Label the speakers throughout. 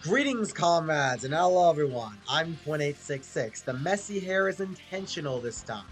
Speaker 1: Greetings, comrades, and hello, everyone. I'm Quinn866. The messy hair is intentional this time.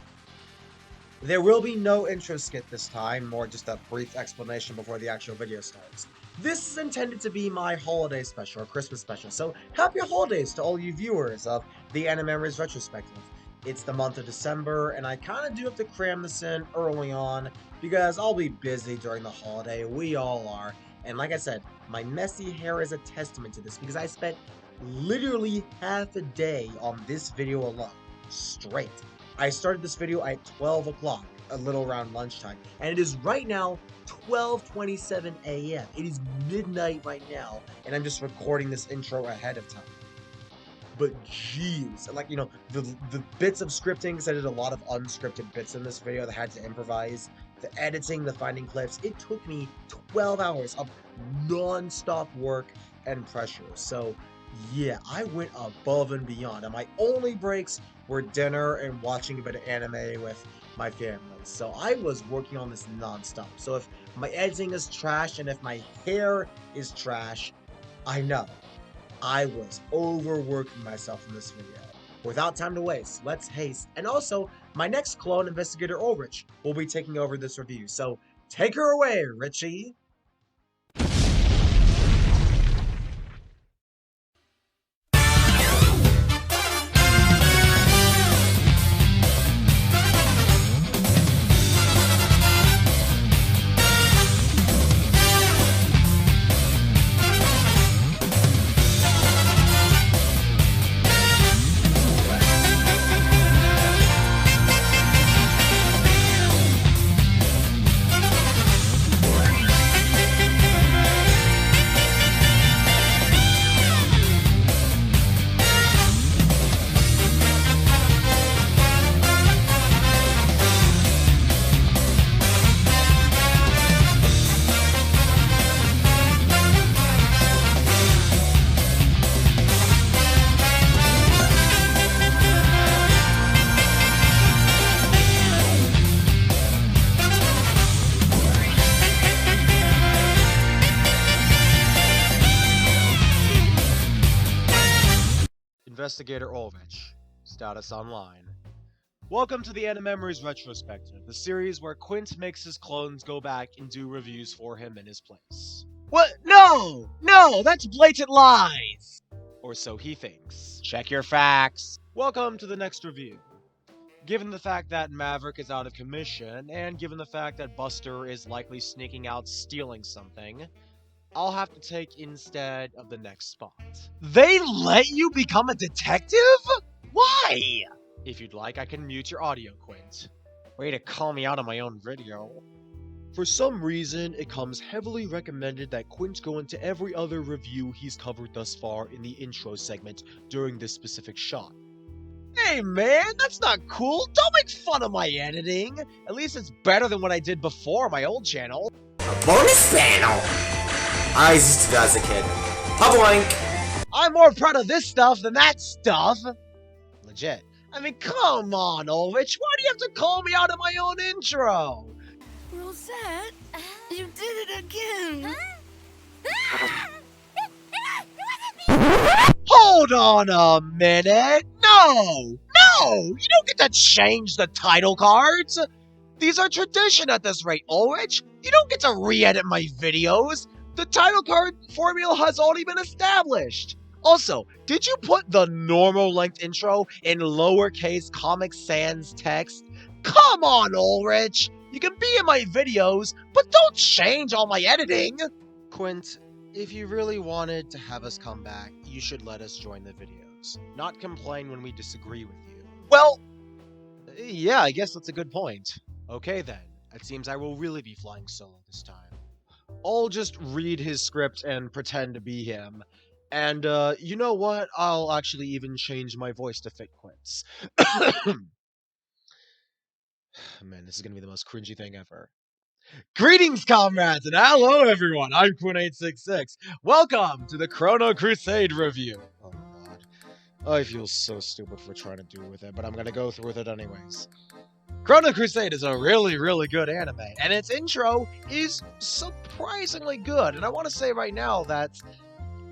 Speaker 1: There will be no intro skit this time, more just a brief explanation before the actual video starts. This is intended to be my holiday special, or Christmas special, so happy holidays to all you viewers of the Animemories Retrospective. It's the month of December, and I kind of do have to cram this in early on, because I'll be busy during the holiday, we all are. And like I said, my messy hair is a testament to this because I spent literally half a day on this video alone, straight. I started this video at 12 o'clock, a little around lunchtime, and it is right now 12:27 a.m. It is midnight right now, and I'm just recording this intro ahead of time. But jeez, like, you know, the bits of scripting, because I did a lot of unscripted bits in this video that I had to improvise, the editing, the finding clips, it took me 12 hours of non-stop work and pressure. So yeah, I went above and beyond, and my only breaks were dinner and watching a bit of anime with my family. So I was working on this non-stop. So if my editing is trash and if my hair is trash, I know. I was overworking myself in this video. Without time to waste, let's haste. And also, my next clone, Investigator Ulrich, will be taking over this review. So take her away, Richie! Investigator Ulrich, status online. Welcome to the Animemories Retrospective, the series where Quint makes his clones go back and do reviews for him in his place. What? No! No, that's blatant lies! Or so he thinks. Check your facts. Welcome to the next review. Given the fact that Maverick is out of commission, and given the fact that Buster is likely sneaking out stealing something, I'll have to take instead of the next spot. They let you become a detective? Why? If you'd like, I can mute your audio, Quint. Way to call me out on my own video. For some reason, it comes heavily recommended that Quint go into every other review he's covered thus far in the intro segment during this specific shot. Hey man, that's not cool! Don't make fun of my editing! At least it's better than what I did before on my old channel.
Speaker 2: A bonus panel! I used to do that as a kid. Boink!
Speaker 1: I'm more proud of this stuff than that stuff! Legit. I mean, come on, Ulrich, why do you have to call me out of my own intro?
Speaker 3: Rosette, you did it again!
Speaker 1: Hold on a minute! No! No! You don't get to change the title cards! These are tradition at this rate, Ulrich! You don't get to re-edit my videos! The title card formula has already been established! Also, did you put the normal length intro in lowercase Comic Sans text? Come on, Ulrich! You can be in my videos, but don't change all my editing! Quint, if you really wanted to have us come back, you should let us join the videos, not complain when we disagree with you. Well, yeah, I guess that's a good point. Okay then, it seems I will really be flying solo this time. I'll just read his script and pretend to be him. And, you know what? I'll actually even change my voice to fit Quint's. Man, this is gonna be the most cringy thing ever. Greetings, comrades, and hello, everyone! I'm Quinn866. Welcome to the Chrono Crusade review. Oh, God. I feel so stupid for trying to do with it, but I'm gonna go through with it anyways. Chrono Crusade is a really, really good anime, and its intro is surprisingly good. And I want to say right now that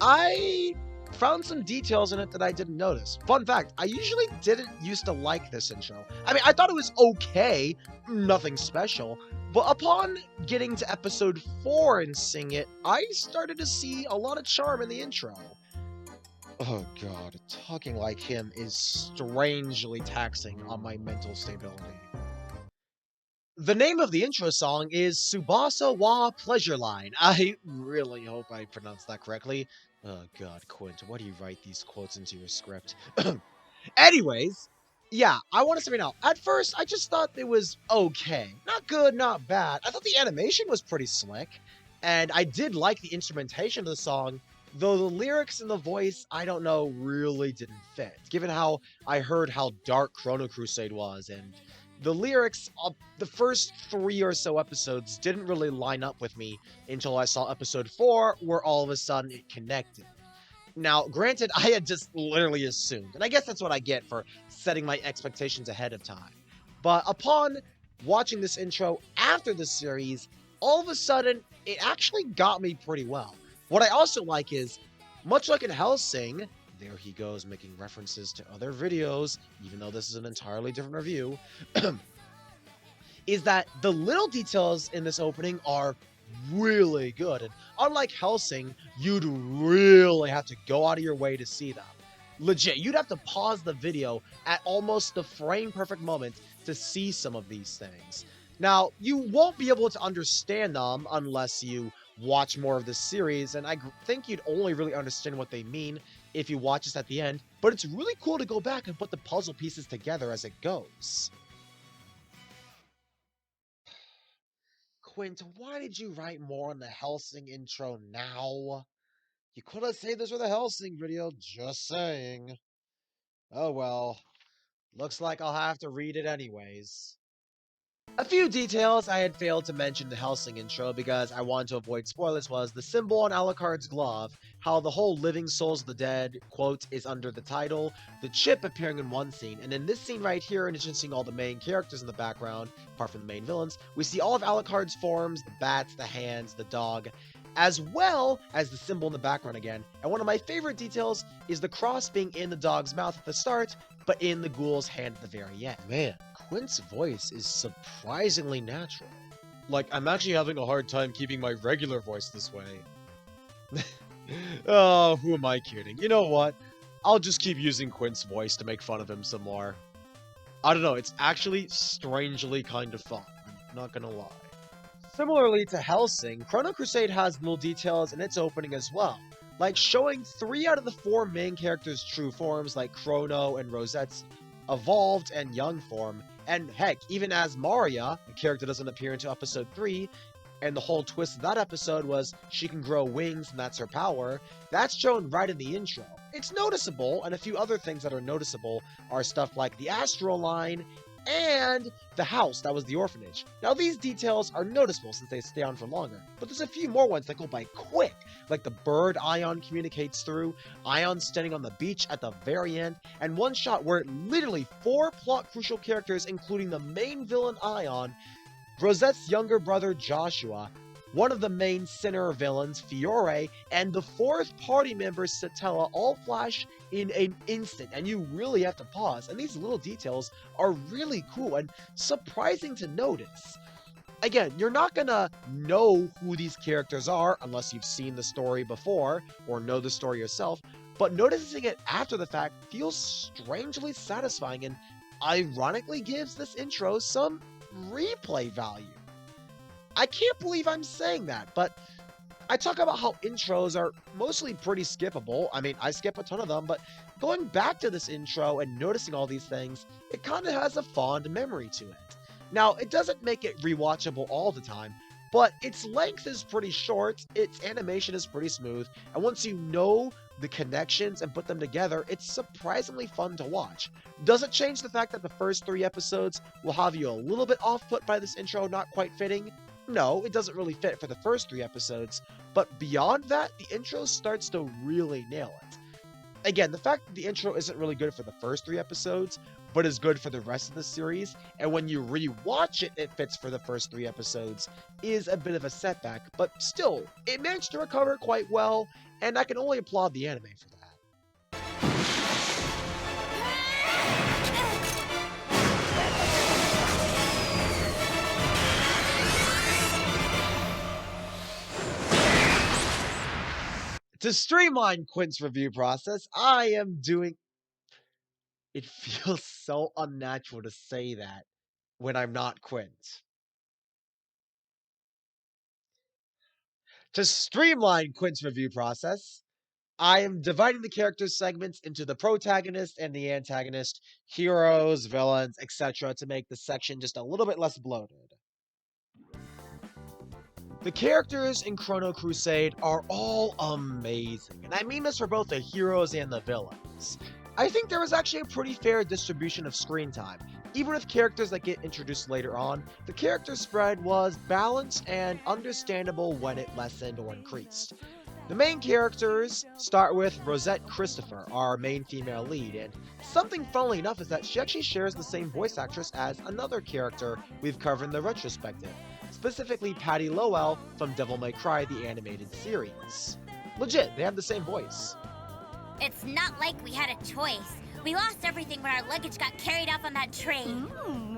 Speaker 1: I found some details in it that I didn't notice. Fun fact, I usually didn't used to like this intro. I mean, I thought it was okay, nothing special, but upon getting to episode 4 and seeing it, I started to see a lot of charm in the intro. Oh god, talking like him is strangely taxing on my mental stability. The name of the intro song is Tsubasa wa Pleasure Line. I really hope I pronounced that correctly. Oh god, Quint, why do you write these quotes into your script? Anyways, yeah, I want to say right now, at first, I just thought it was okay. Not good, not bad. I thought the animation was pretty slick, and I did like the instrumentation of the song, though the lyrics and the voice, I don't know, really didn't fit, given how I heard how dark Chrono Crusade was, and the lyrics of the first 3 or so episodes didn't really line up with me until I saw episode 4, where all of a sudden it connected. Now, granted, I had just literally assumed, and I guess that's what I get for setting my expectations ahead of time. But upon watching this intro after the series, all of a sudden, it actually got me pretty well. What I also like is, much like in Hellsing, there he goes making references to other videos, even though this is an entirely different review, is that the little details in this opening are really good. And unlike Hellsing, you'd really have to go out of your way to see them. Legit, you'd have to pause the video at almost the frame perfect moment to see some of these things. Now, you won't be able to understand them unless you watch more of this series, and I think you'd only really understand what they mean if you watch this at the end, but it's really cool to go back and put the puzzle pieces together as it goes. Quint, why did you write more on the Hellsing intro now? You could have saved this for the Hellsing video, just saying. Oh well, looks like I'll have to read it anyways. A few details I had failed to mention in the Hellsing intro because I wanted to avoid spoilers was the symbol on Alucard's glove, how the whole Living Souls of the Dead quote is under the title, the chip appearing in one scene, and in this scene right here, in addition to seeing all the main characters in the background, apart from the main villains, we see all of Alucard's forms, the bats, the hands, the dog, as well as the symbol in the background again. And one of my favorite details is the cross being in the dog's mouth at the start, but in the ghoul's hand at the very end. Man, Quint's voice is surprisingly natural. Like, I'm actually having a hard time keeping my regular voice this way. Oh, who am I kidding? You know what? I'll just keep using Quint's voice to make fun of him some more. I don't know, it's actually strangely kind of fun. I'm not gonna lie. Similarly to Hellsing, Chrono Crusade has little details in its opening as well, like showing 3 out of the 4 main characters' true forms, like Chrono and Rosette's evolved and young form, and heck, even Azmaria, a character doesn't appear until episode 3, and the whole twist of that episode was she can grow wings and that's her power, that's shown right in the intro. It's noticeable, and a few other things that are noticeable are stuff like the astral line and the house that was the orphanage. Now these details are noticeable since they stay on for longer, but there's a few more ones that go by quick, like the bird Ion communicates through, Ion standing on the beach at the very end, and one shot where literally 4 plot crucial characters, including the main villain Ion, Rosette's younger brother Joshua, one of the main sinner villains, Fiore, and the 4th party member, Satella, all flash in an instant, and you really have to pause, and these little details are really cool and surprising to notice. Again, you're not gonna know who these characters are unless you've seen the story before, or know the story yourself, but noticing it after the fact feels strangely satisfying and ironically gives this intro some replay value. I can't believe I'm saying that, but I talk about how intros are mostly pretty skippable. I mean, I skip a ton of them, but going back to this intro and noticing all these things, it kind of has a fond memory to it. Now, it doesn't make it rewatchable all the time, but its length is pretty short, its animation is pretty smooth, and once you know the connections and put them together, it's surprisingly fun to watch. Does it change the fact that the first 3 episodes will have you a little bit off put by this intro not quite fitting? No, it doesn't really fit for the first 3 episodes, but beyond that, the intro starts to really nail it. Again, the fact that the intro isn't really good for the first 3 episodes, but is good for the rest of the series, and when you rewatch it, it fits for the first 3 episodes, is a bit of a setback, but still, it managed to recover quite well, and I can only applaud the anime for that. To streamline Quint's review process, I am doing... It feels so unnatural to say that when I'm not Quint. To streamline Quint's review process, I am dividing the character segments into the protagonist and the antagonist, heroes, villains, etc. to make the section just a little bit less bloated. The characters in Chrono Crusade are all amazing, and I mean this for both the heroes and the villains. I think there was actually a pretty fair distribution of screen time. Even with characters that get introduced later on, the character spread was balanced and understandable when it lessened or increased. The main characters start with Rosette Christopher, our main female lead, and something funnily enough is that she actually shares the same voice actress as another character we've covered in the retrospective, specifically Patty Lowell from Devil May Cry the animated series. Legit, they have the same voice.
Speaker 4: It's not like we had a choice. We lost everything when our luggage got carried off on that train.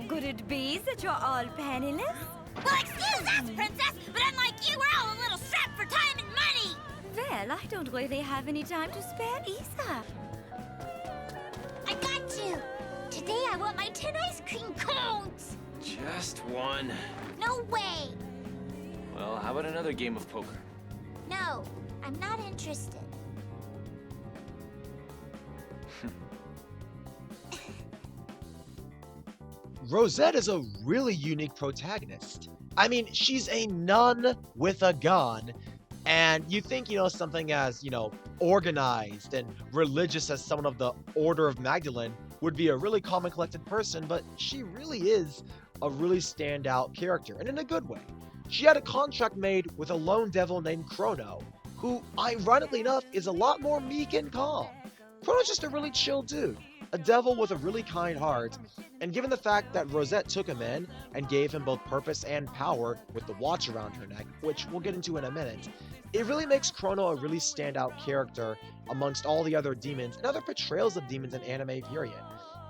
Speaker 3: Could it be that you're all penniless?
Speaker 4: Well, excuse us, princess, but unlike you, we're all a little strapped for time and money.
Speaker 3: Well, I don't really have any time to spare either.
Speaker 4: I got you. Today I want my 10 ice cream cones.
Speaker 5: Just one.
Speaker 4: No way.
Speaker 5: Well, how about another game of poker?
Speaker 4: No, I'm not interested.
Speaker 1: Rosette is a really unique protagonist. I mean, she's a nun with a gun, and you think, something as, organized and religious as someone of the Order of Magdalene would be a really calm and collected person, but she really is a really standout character, and in a good way. She had a contract made with a lone devil named Chrono, who, ironically enough, is a lot more meek and calm. Chrono's just a really chill dude, a devil with a really kind heart, and given the fact that Rosette took him in and gave him both purpose and power with the watch around her neck, which we'll get into in a minute, it really makes Chrono a really standout character amongst all the other demons and other portrayals of demons in anime period.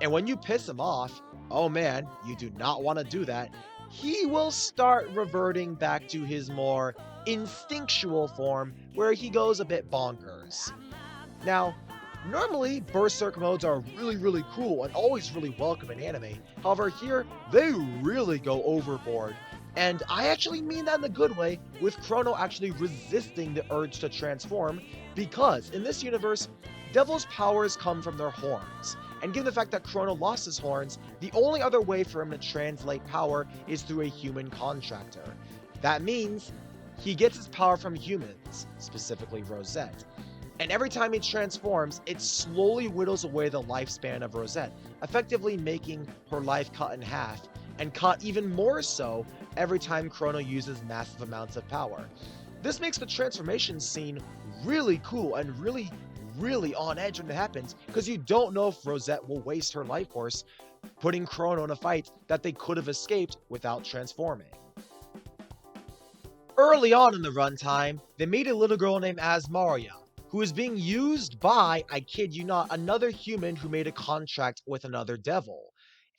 Speaker 1: And when you piss him off, oh man, you do not want to do that, he will start reverting back to his more instinctual form where he goes a bit bonkers. Now, normally, Berserk modes are really cool and always really welcome in anime. However, here, they really go overboard. And I actually mean that in a good way, with Chrono actually resisting the urge to transform, because in this universe, devils' powers come from their horns. And given the fact that Chrono lost his horns, the only other way for him to translate power is through a human contractor. That means he gets his power from humans, specifically Rosette. And every time he transforms, it slowly whittles away the lifespan of Rosette, effectively making her life cut in half, and cut even more so every time Chrono uses massive amounts of power. This makes the transformation scene really cool and really on edge when it happens, because you don't know if Rosette will waste her life force putting Chrono in a fight that they could have escaped without transforming. Early on in the runtime, they meet a little girl named Azmaria, who is being used by, I kid you not, another human who made a contract with another devil.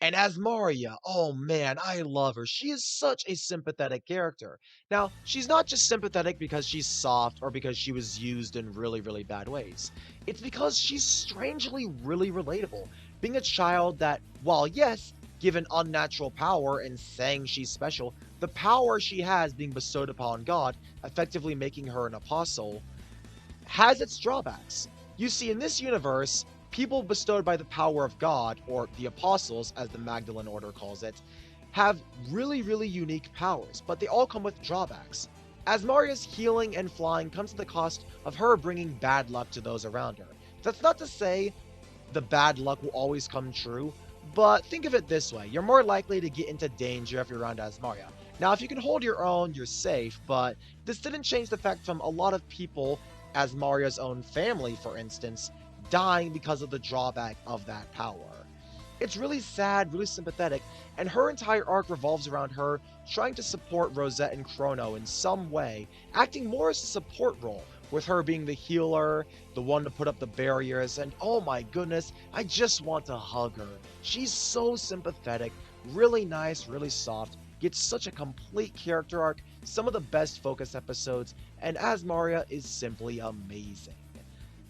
Speaker 1: And Azmaria, oh man, I love her. She is such a sympathetic character. Now, she's not just sympathetic because she's soft or because she was used in really bad ways. It's because she's strangely really relatable. Being a child that, while yes, given unnatural power and saying she's special, the power she has being bestowed upon God, effectively making her an apostle, has its drawbacks. You see, in this universe, people bestowed by the power of God, or the apostles, as the Magdalene Order calls it, have really unique powers, but they all come with drawbacks. Azmaria's healing and flying comes at the cost of her bringing bad luck to those around her. That's not to say the bad luck will always come true, but think of it this way, you're more likely to get into danger if you're around Azmaria. Now, if you can hold your own, you're safe, but this didn't change the fact from a lot of people, Azmaria's own family, for instance, dying because of the drawback of that power. It's really sad, really sympathetic, and her entire arc revolves around her trying to support Rosette and Chrono in some way, acting more as a support role, with her being the healer, the one to put up the barriers, and oh my goodness, I just want to hug her. She's so sympathetic, really nice, really soft, gets such a complete character arc, some of the best focus episodes, and Azmaria is simply amazing.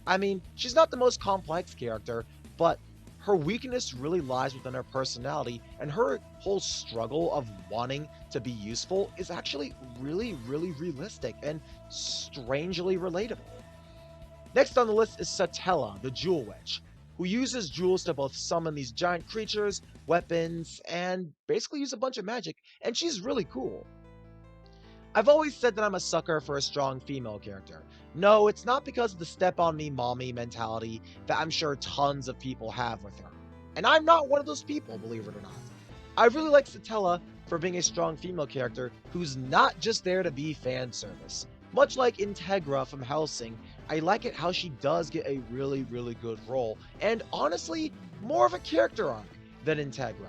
Speaker 1: I mean, she's not the most complex character, but her weakness really lies within her personality, and her whole struggle of wanting to be useful is actually really realistic and strangely relatable. Next on the list is Satella, the Jewel Witch, who uses jewels to both summon these giant creatures, weapons, and basically use a bunch of magic, and she's really cool. I've always said that I'm a sucker for a strong female character. No, it's not because of the step on me mommy mentality that I'm sure tons of people have with her. And I'm not one of those people, believe it or not. I really like Satella for being a strong female character who's not just there to be fan service. Much like Integra from Hellsing, I like it how she does get a really good role, and honestly, more of a character arc than Integra.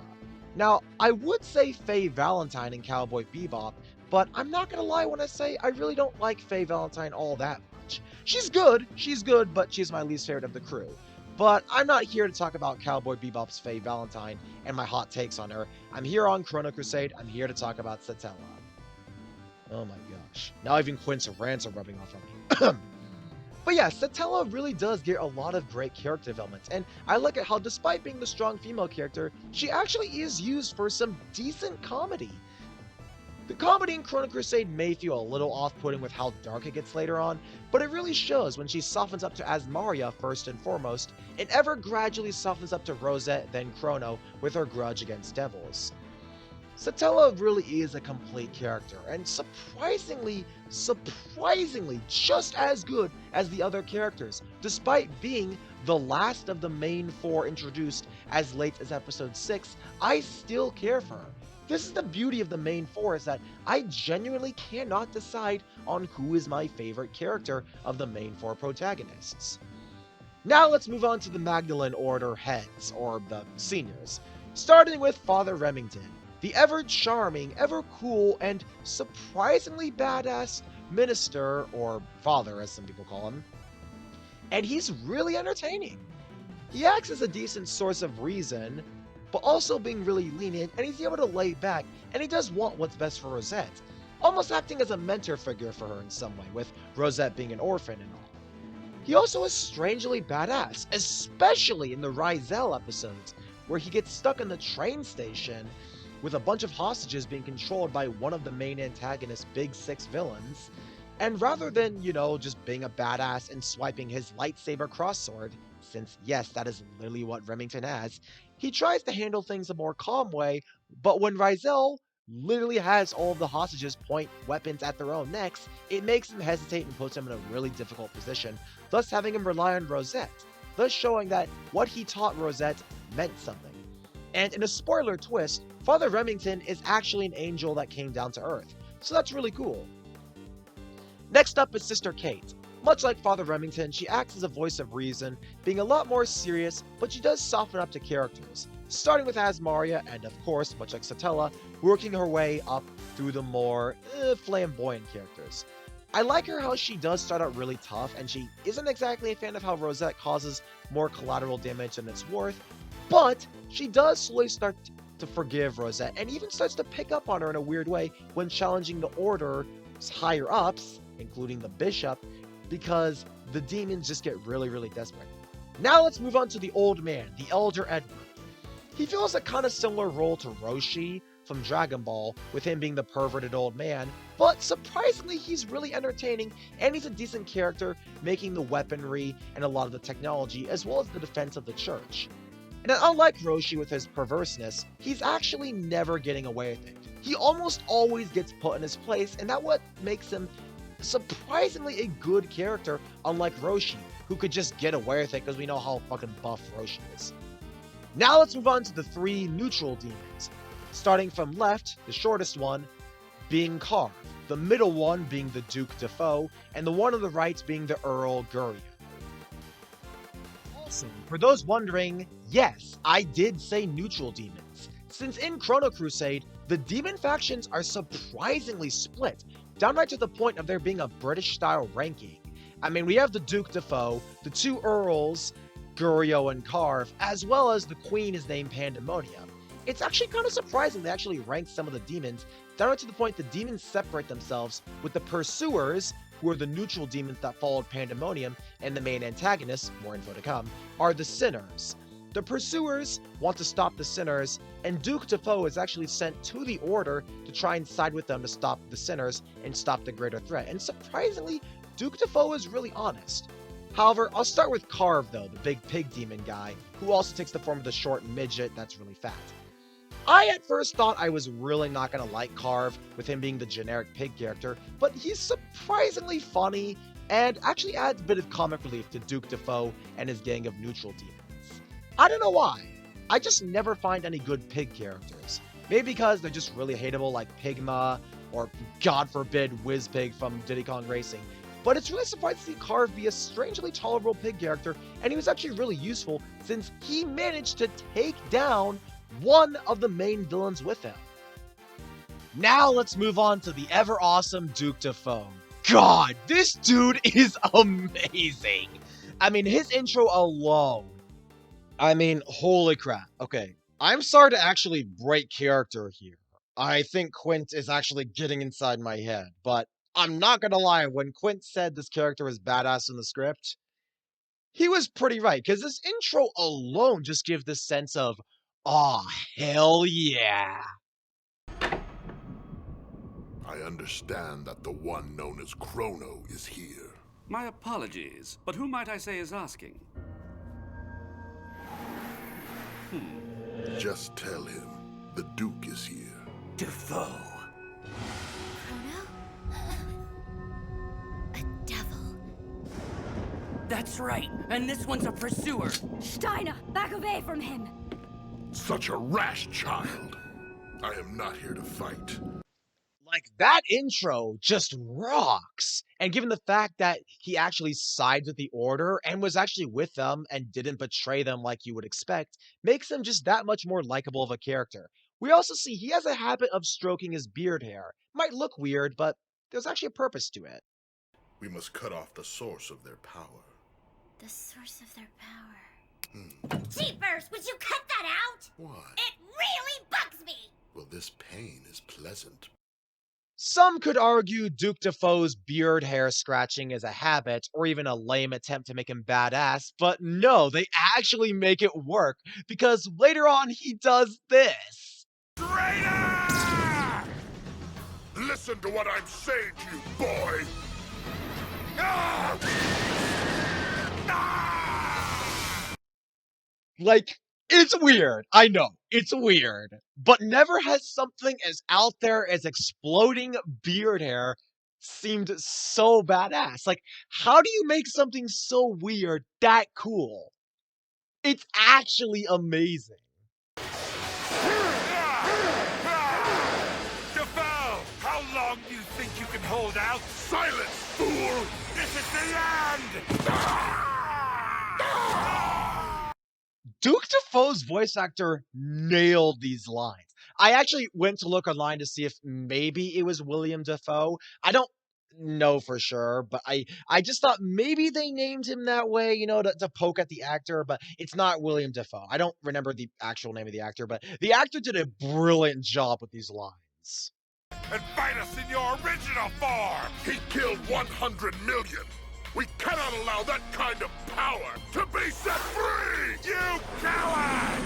Speaker 1: Now, I would say Faye Valentine in Cowboy Bebop, but I'm not gonna lie when I say I really don't like Faye Valentine all that much. She's good, but she's my least favorite of the crew. But I'm not here to talk about Cowboy Bebop's Faye Valentine and my hot takes on her. I'm here on Chrono Crusade, I'm here to talk about Satella. Oh my gosh. Now even Quint's rants are rubbing off on me. But yeah, Satella really does get a lot of great character developments, and I like it how despite being the strong female character, she actually is used for some decent comedy. The comedy in Chrono Crusade may feel a little off-putting with how dark it gets later on, but it really shows when she softens up to Azmaria first and foremost, and ever gradually softens up to Rosette then Chrono with her grudge against devils. Satella really is a complete character, and surprisingly just as good as the other characters, despite being the last of the main four introduced as late as episode 6, I still care for her. This is the beauty of the main four, is that I genuinely cannot decide on who is my favorite character of the main four protagonists. Now let's move on to the Magdalene Order heads, or the seniors, starting with Father Remington, the ever-charming, ever-cool, and surprisingly badass minister, or father as some people call him. And he's really entertaining. He acts as a decent source of reason, but also being really lenient, and he's able to lay back, and he does want what's best for Rosette, almost acting as a mentor figure for her in some way, with Rosette being an orphan and all. He also is strangely badass, especially in the Rizel episodes, where he gets stuck in the train station with a bunch of hostages being controlled by one of the main antagonist's big 6 villains, and rather than, just being a badass and swiping his lightsaber crossword, since yes, that is literally what Remington has, he tries to handle things a more calm way, but when Rizel literally has all of the hostages point weapons at their own necks, it makes him hesitate and puts him in a really difficult position, thus having him rely on Rosette, thus showing that what he taught Rosette meant something. And in a spoiler twist, Father Remington is actually an angel that came down to Earth, so that's really cool. Next up is Sister Kate. Much like Father Remington, she acts as a voice of reason, being a lot more serious, but she does soften up to characters, starting with Azmaria and, of course, much like Satella, working her way up through the more flamboyant characters. I like her how she does start out really tough, and she isn't exactly a fan of how Rosette causes more collateral damage than it's worth, but she does slowly start to forgive Rosette, and even starts to pick up on her in a weird way when challenging the Order's higher-ups, including the Bishop, because the demons just get really desperate. Now let's move on to the old man, the Elder Edward. He fills a kind of similar role to Roshi from Dragon Ball, with him being the perverted old man, but surprisingly he's really entertaining, and he's a decent character, making the weaponry and a lot of the technology, as well as the defense of the church. And unlike Roshi with his perverseness, he's actually never getting away with it. He almost always gets put in his place, and that's what makes him surprisingly a good character, unlike Roshi, who could just get away with it because we know how fucking buff Roshi is. Now let's move on to the 3 neutral demons. Starting from left, the shortest one being Carve, the middle one being the Duke Defoe, and the one on the right being the Earl Guryu. Also, for those wondering, yes, I did say neutral demons, since in Chrono Crusade, the demon factions are surprisingly split, downright to the point of there being a British-style ranking. I mean, we have the Duke Defoe, the 2 Earls, Guryu and Carve, as well as the Queen is named Pandemonium. it's actually kind of surprising they actually ranked some of the demons, down to the point the demons separate themselves, with the Pursuers, who are the neutral demons that followed Pandemonium, and the main antagonists, more info to come, are the Sinners. The Pursuers want to stop the Sinners, and Duke Defoe is actually sent to the Order to try and side with them to stop the Sinners and stop the greater threat. And surprisingly, Duke Defoe is really honest. However, I'll start with Carve though, the big pig demon guy, who also takes the form of the short midget that's really fat. I at first thought I was really not going to like Carve, with him being the generic pig character, but he's surprisingly funny, and actually adds a bit of comic relief to Duke Defoe and his gang of neutral demons. I don't know why, I just never find any good pig characters. Maybe because they're just really hateable like Pigma, or God forbid Whizpig from Diddy Kong Racing. But it's really surprising to see Carve be a strangely tolerable pig character, and he was actually really useful since he managed to take down one of the main villains with him. Now let's move on to the ever awesome Duke Defoe. God, this dude is amazing! I mean, his intro alone. I mean, holy crap. Okay, I'm sorry to actually break character here. I think Quint is actually getting inside my head, but I'm not gonna lie, when Quint said this character was badass in the script, he was pretty right, because this intro alone just gives this sense of, aw, hell yeah.
Speaker 6: I understand that the one known as Chrono is here.
Speaker 7: My apologies, but who might I say is asking?
Speaker 6: Just tell him the Duke is here.
Speaker 7: Defoe.
Speaker 4: Chrono? A devil.
Speaker 8: That's right, and this one's a pursuer.
Speaker 3: Steiner, back away from him.
Speaker 6: Such a rash child. I am not here to fight.
Speaker 1: Like, that intro just rocks! And given the fact that he actually sides with the Order and was actually with them and didn't betray them like you would expect, makes him just that much more likable of a character. We also see he has a habit of stroking his beard hair. Might look weird, but there's actually a purpose to it.
Speaker 6: We must cut off the source of their power.
Speaker 4: The source of their power. Jeepers, would you cut that out?
Speaker 6: Why?
Speaker 4: It really bugs me!
Speaker 6: Well, this pain is pleasant.
Speaker 1: Some could argue Duke Defoe's beard hair scratching is a habit, or even a lame attempt to make him badass, but no, they actually make it work, because later on he does this.
Speaker 6: Traitor! Listen to what I'm saying to you, boy! Ah! Ah!
Speaker 1: Like, it's weird, I know, it's weird, but never has something as out there as exploding beard hair seemed so badass. Like, how do you make something so weird that cool? It's actually amazing.
Speaker 6: Defoe! How long do you think you can hold out? Silence, fool! This is the end!
Speaker 1: Duke Defoe's voice actor nailed these lines. I actually went to look online to see if maybe it was William Dafoe. I don't know for sure, but I just thought maybe they named him that way, you know, to poke at the actor, but it's not William Dafoe. I don't remember the actual name of the actor, but the actor did a brilliant job with these lines.
Speaker 6: And fight us in your original form! He killed 100 million! We cannot allow that kind of power to be set free! You coward!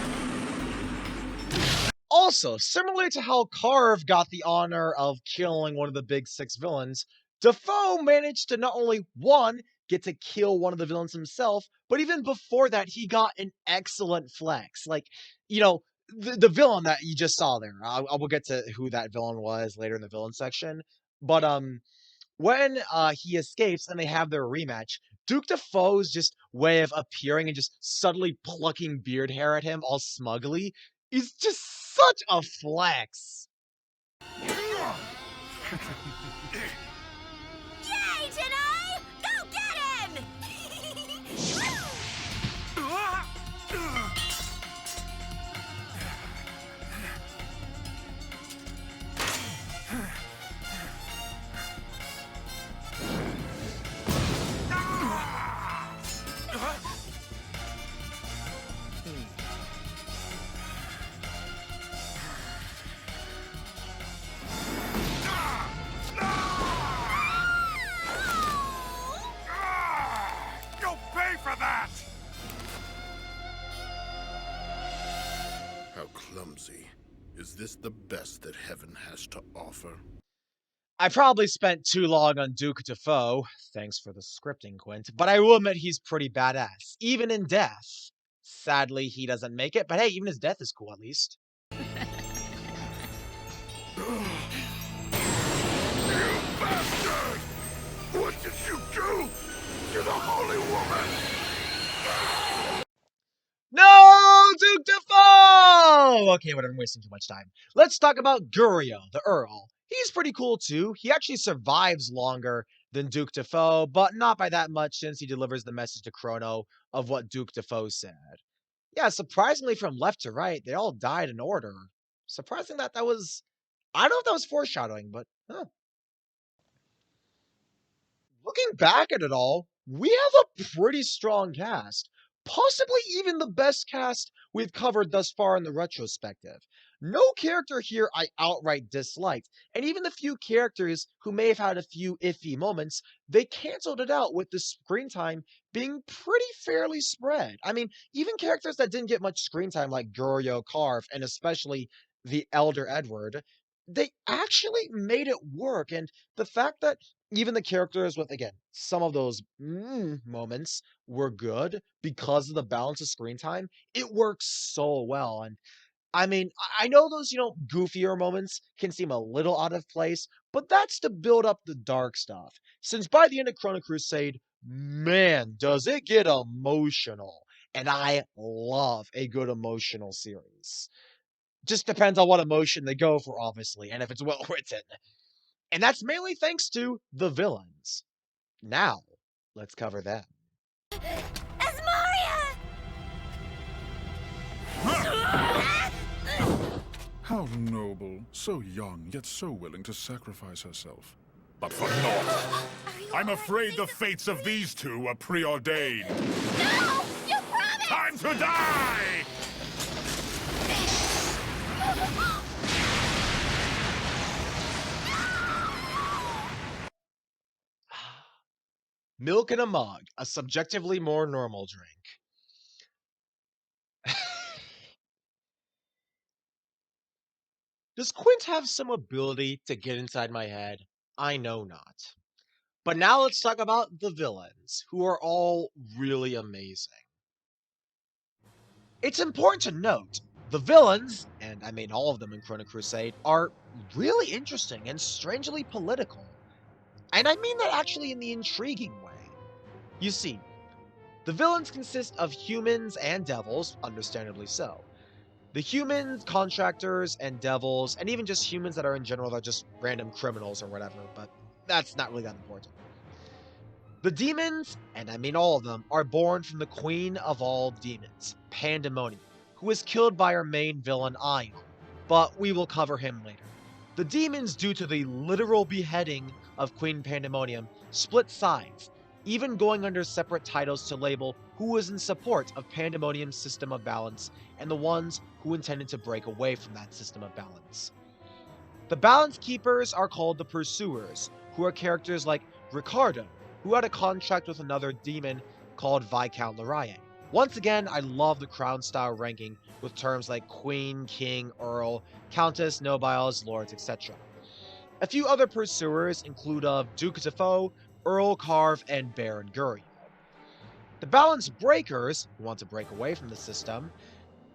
Speaker 1: Also, similar to how Carve got the honor of killing one of the big six villains, Defoe managed to not only, one, get to kill one of the villains himself, but even before that, he got an excellent flex. Like, you know, the villain that you just saw there, I will get to who that villain was later in the villain section, but, when he escapes and they have their rematch, Duke Defoe's just way of appearing and just subtly plucking beard hair at him all smugly is just such a flex.
Speaker 4: Yay, Janai! Go get him!
Speaker 6: that! How clumsy. Is this the best that heaven has to offer?
Speaker 1: I probably spent too long on Duke Defoe, thanks for the scripting, Quint, but I will admit he's pretty badass, even in death. Sadly, he doesn't make it, but hey, even his death is cool at least.
Speaker 6: You bastard! What did you do to the Holy Woman?
Speaker 1: No, Duke Defoe! Okay, whatever, I'm wasting too much time. Let's talk about Gurio, the Earl. He's pretty cool too. He actually survives longer than Duke Defoe, but not by that much since he delivers the message to Chrono of what Duke Defoe said. Yeah, surprisingly from left to right, they all died in order. Surprising that was... I don't know if that was foreshadowing, but... Huh. Looking back at it all, we have a pretty strong cast. Possibly even the best cast we've covered thus far in the retrospective. No character here I outright disliked, and even the few characters who may have had a few iffy moments, they canceled it out with the screen time being pretty fairly spread. I mean, even characters that didn't get much screen time like Gurio, Carve, and especially the Elder Edward, they actually made it work, and the fact that even the characters with, again, some of those moments were good because of the balance of screen time. It works so well. And I mean, I know those, goofier moments can seem a little out of place, but that's to build up the dark stuff. Since by the end of Chrono Crusade, man, does it get emotional. And I love a good emotional series. Just depends on what emotion they go for, obviously, and if it's well written. And that's mainly thanks to the villains. Now, let's cover them.
Speaker 4: Azmaria!
Speaker 6: How noble. So young, yet so willing to sacrifice herself. But for naught. I'm afraid the fates of these two were preordained.
Speaker 4: No! You promised!
Speaker 6: Time to die!
Speaker 1: Milk in a mug, a subjectively more normal drink. Does Quint have some ability to get inside my head? I know not. But now let's talk about the villains, who are all really amazing. It's important to note, the villains, and I mean all of them in Chrono Crusade, are really interesting and strangely political. And I mean that actually in the intriguing way. You see, the villains consist of humans and devils, understandably so. The humans, contractors, and devils, and even just humans that are in general, they're just random criminals or whatever, but that's not really that important. The demons, and I mean all of them, are born from the queen of all demons, Pandemonium, who was killed by our main villain Ion, but we will cover him later. The demons, due to the literal beheading of Queen Pandemonium, split sides, even going under separate titles to label who was in support of Pandemonium's system of balance and the ones who intended to break away from that system of balance. The Balance Keepers are called the Pursuers, who are characters like Ricardo, who had a contract with another demon called Viscount Laraye. Once again, I love the crown-style ranking with terms like Queen, King, Earl, Countess, Nobiles, Lords, etc. A few other Pursuers include Duke Defoe, Earl Carve, and Baron Gurio. The Balance Breakers, who want to break away from the system,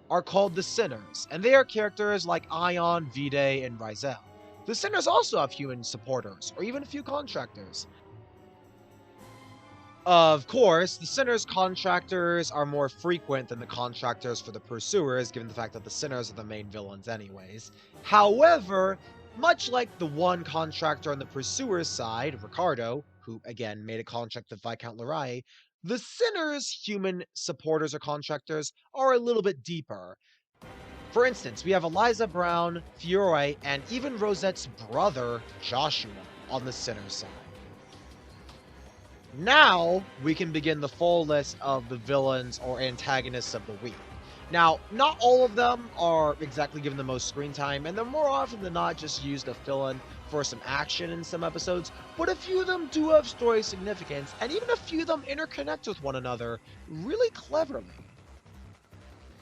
Speaker 1: are called the Sinners, and they are characters like Ion, Vide, and Rizel. The Sinners also have human supporters, or even a few contractors. Of course, the Sinners' contractors are more frequent than the contractors for the Pursuers, given the fact that the Sinners are the main villains anyways. However, much like the one contractor on the Pursuers' side, Ricardo, who again made a contract with Viscount Laraye, the Sinners' human supporters or contractors are a little bit deeper. For instance, we have Eliza Brown, Fiore, and even Rosette's brother, Joshua, on the Sinners' side. Now, we can begin the full list of the villains or antagonists of the week. Now, not all of them are exactly given the most screen time, and they're more often than not just used to fill in for some action in some episodes, but a few of them do have story significance, and even a few of them interconnect with one another really cleverly.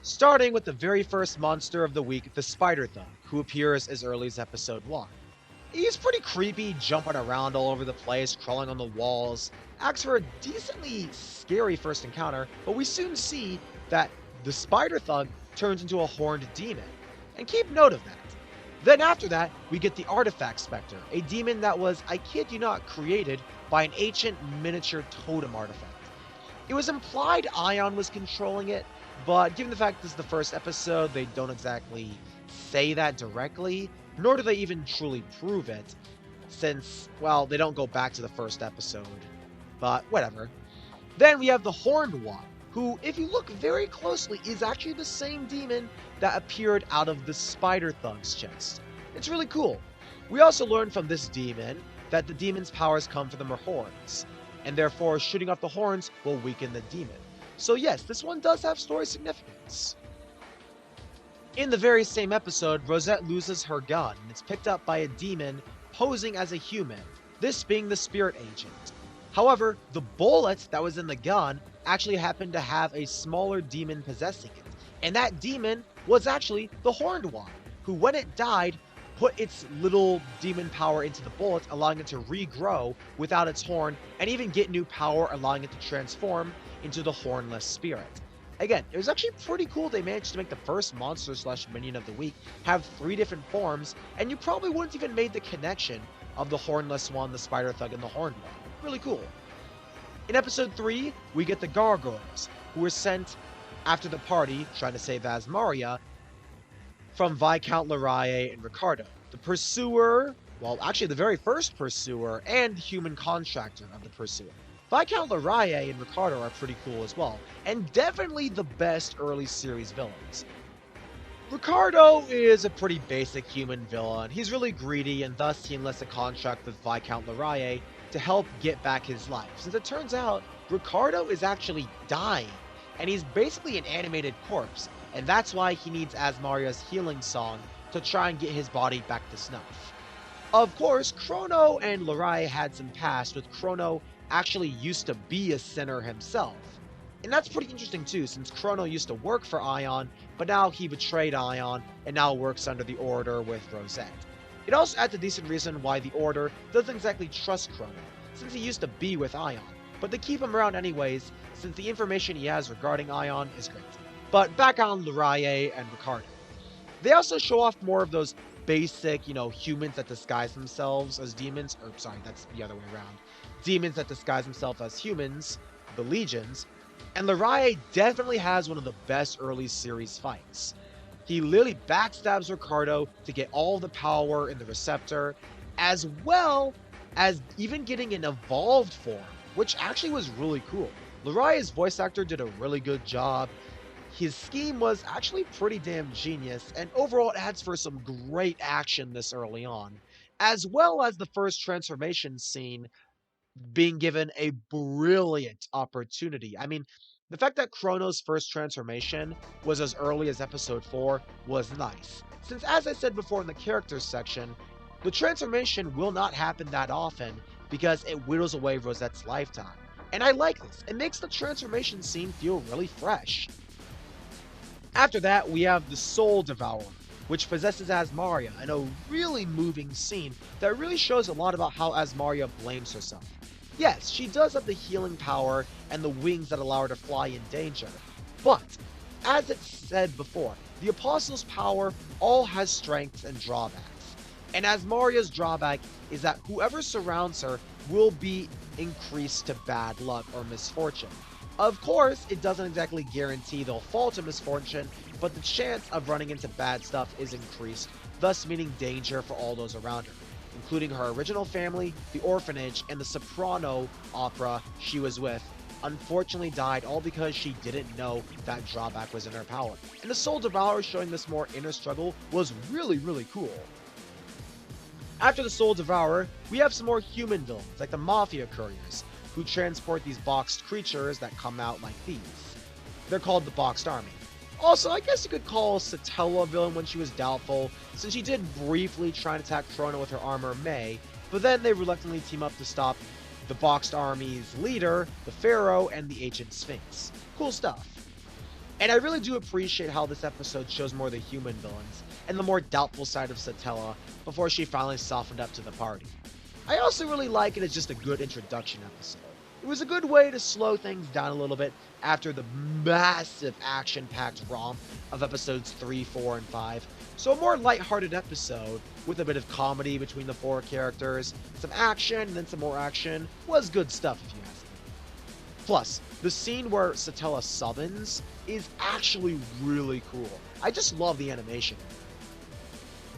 Speaker 1: Starting with the very first monster of the week, the Spider Thug, who appears as early as episode 1. He's pretty creepy, jumping around all over the place, crawling on the walls, acts for a decently scary first encounter, but we soon see that the Spider Thug turns into a horned demon, and keep note of that. Then after that, we get the Artifact Spectre, a demon that was, I kid you not, created by an ancient miniature totem artifact. It was implied Ion was controlling it, but given the fact this is the first episode, they don't exactly say that directly, nor do they even truly prove it, since, well, they don't go back to the first episode. But whatever. Then we have the Horned One, who, if you look very closely, is actually the same demon that appeared out of the Spider Thug's chest. It's really cool. We also learn from this demon that the demon's powers come from the horns, and therefore shooting off the horns will weaken the demon. So yes, this one does have story significance. In the very same episode, Rosette loses her gun, and it's picked up by a demon posing as a human, this being the Spirit Agent. However, the bullet that was in the gun actually happened to have a smaller demon possessing it, and that demon was actually the Horned One, who when it died, put its little demon power into the bullet, allowing it to regrow without its horn, and even get new power, allowing it to transform into the Hornless Spirit. Again, it was actually pretty cool they managed to make the first monster/minion of the week have 3 different forms, and you probably wouldn't even made the connection of the Hornless one, the Spider Thug, and the Horned one. Really cool. In episode 3, we get the Gargoyles, who were sent after the party, trying to save Azmaria, from Viscount Laraye and Ricardo. The Pursuer, well, actually the very first Pursuer, and human contractor of the Pursuer. Viscount Laraye and Ricardo are pretty cool as well, and definitely the best early series villains. Ricardo is a pretty basic human villain. He's really greedy, and thus he enlists a contract with Viscount Laraye to help get back his life. Since it turns out, Ricardo is actually dying, and he's basically an animated corpse, and that's why he needs Azmaria's healing song to try and get his body back to snuff. Of course, Chrono and Laraye had some past, with Chrono actually used to be a sinner himself. And that's pretty interesting too, since Chrono used to work for Ion, but now he betrayed Ion and now works under the Order with Rosette. It also adds a decent reason why the Order doesn't exactly trust Chrono, since he used to be with Ion, but they keep him around anyways, since the information he has regarding Ion is great. But back on Laraye and Ricardo. They also show off more of those basic, humans that disguise themselves as demons, or sorry, that's the other way around. Demons that disguise themselves as humans, the Legions, and Laraye definitely has one of the best early series fights. He literally backstabs Ricardo to get all the power in the Receptor, as well as even getting an evolved form, which actually was really cool. Laraye's voice actor did a really good job. His scheme was actually pretty damn genius, and overall it adds for some great action this early on, as well as the first transformation scene being given a brilliant opportunity. I mean, the fact that Chrono's first transformation was as early as episode 4 was nice, since as I said before in the characters section, the transformation will not happen that often because it whittles away Rosette's lifetime. And I like this, it makes the transformation scene feel really fresh. After that, we have the Soul Devourer, which possesses Azmaria in a really moving scene that really shows a lot about how Azmaria blames herself. Yes, she does have the healing power and the wings that allow her to fly in danger, but, as it's said before, the Apostle's power all has strengths and drawbacks, and Azmaria's drawback is that whoever surrounds her will be increased to bad luck or misfortune. Of course, it doesn't exactly guarantee they'll fall to misfortune, but the chance of running into bad stuff is increased, thus meaning danger for all those around her, including her original family, the orphanage, and the soprano opera she was with, unfortunately died all because she didn't know that drawback was in her power. And the Soul Devourer showing this more inner struggle was really, really cool. After the Soul Devourer, we have some more human villains, like the Mafia Couriers, who transport these boxed creatures that come out like these. They're called the Boxed Army. Also, I guess you could call Satella a villain when she was doubtful, since she did briefly try and attack Chrono with her armor May, but then they reluctantly team up to stop the Boxed Army's leader, the Pharaoh, and the Ancient Sphinx. Cool stuff. And I really do appreciate how this episode shows more of the human villains and the more doubtful side of Satella before she finally softened up to the party. I also really like it as just a good introduction episode. It was a good way to slow things down a little bit after the massive action-packed romp of episodes 3, 4, and 5. So a more lighthearted episode with a bit of comedy between the four characters, some action, and then some more action was good stuff if you ask me. Plus, the scene where Satella summons is actually really cool. I just love the animation.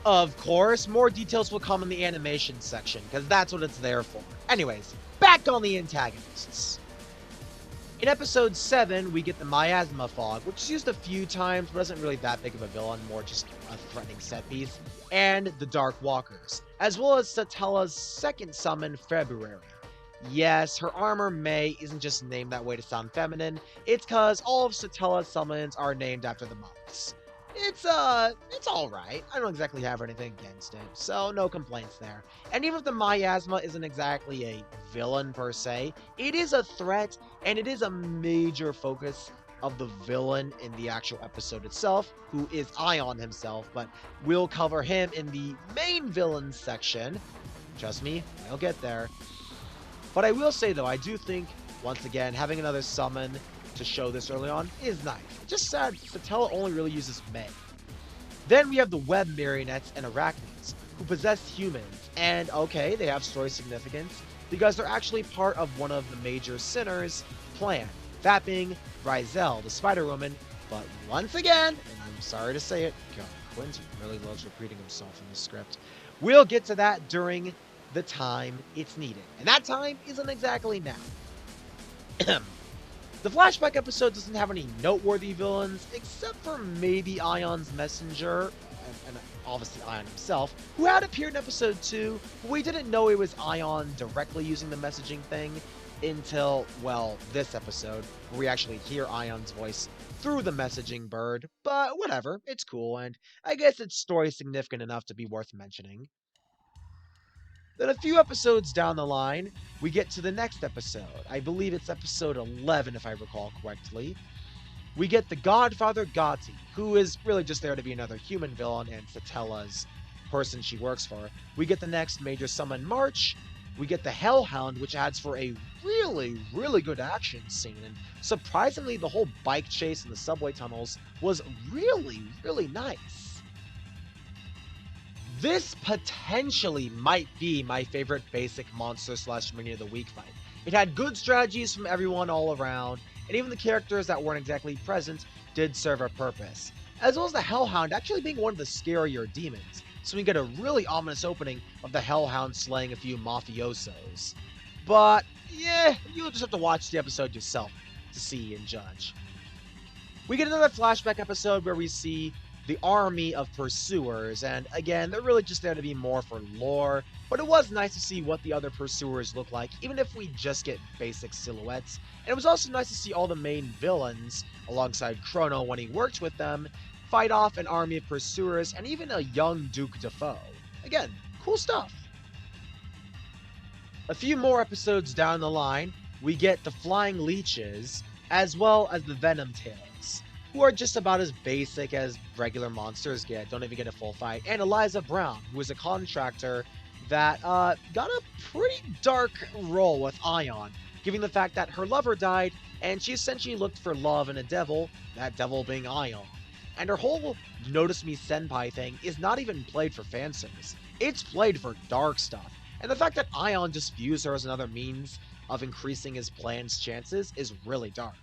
Speaker 1: Of course, more details will come in the animation section, because that's what it's there for. Anyways, back on the antagonists. In episode 7, we get the Miasma Fog, which is used a few times, but isn't really that big of a villain, more just a threatening set piece, and the Dark Walkers, as well as Satella's second summon, February. Yes, her armor May isn't just named that way to sound feminine, it's cause all of Satella's summons are named after the months. It's alright. I don't exactly have anything against it, so no complaints there. And even if the Miasma isn't exactly a villain per se, it is a threat, and it is a major focus of the villain in the actual episode itself, who is Ion himself, but we'll cover him in the main villains section. Trust me, I'll get there. But I will say though, I do think, once again, having another summon to show this early on is nice. Just sad Satella only really uses May. Then we have the web marionettes and arachnids, who possess humans, and okay, they have story significance, because they're actually part of one of the major sinners' plan, that being Rizel, the Spider-Woman, but once again, and I'm sorry to say it, God, Quentin really loves repeating himself in the script, we'll get to that during the time it's needed, and that time isn't exactly now. The flashback episode doesn't have any noteworthy villains, except for maybe Ion's messenger, and obviously Ion himself, who had appeared in episode 2, but we didn't know it was Ion directly using the messaging thing until, well, this episode, where we actually hear Ion's voice through the messaging bird, but whatever, it's cool, and I guess its story is significant enough to be worth mentioning. Then a few episodes down the line, we get to the next episode. I believe it's episode 11, if I recall correctly. We get the Godfather Gotti, who is really just there to be another human villain and Satella's person she works for. We get the next major summon, March. We get the Hellhound, which adds for a really, really good action scene. And surprisingly, the whole bike chase in the subway tunnels was really, really nice. This potentially might be my favorite basic monster / minion of the week fight. It had good strategies from everyone all around, and even the characters that weren't exactly present did serve a purpose. As well as the Hellhound actually being one of the scarier demons, so we get a really ominous opening of the Hellhound slaying a few mafiosos. But yeah, you'll just have to watch the episode yourself to see and judge. We get another flashback episode where we see the army of pursuers, and again, they're really just there to be more for lore, but it was nice to see what the other pursuers look like, even if we just get basic silhouettes, and it was also nice to see all the main villains, alongside Chrono when he worked with them, fight off an army of pursuers, and even a young Duke Defoe. Again, cool stuff. A few more episodes down the line, we get the Flying Leeches, as well as the Venom Tails, who are just about as basic as regular monsters get, don't even get a full fight, and Eliza Brown, who is a contractor that got a pretty dark role with Ion, given the fact that her lover died, and she essentially looked for love in a devil, that devil being Ion. And her whole Notice Me Senpai thing is not even played for fanservice, it's played for dark stuff, and the fact that Ion just views her as another means of increasing his plan's chances is really dark.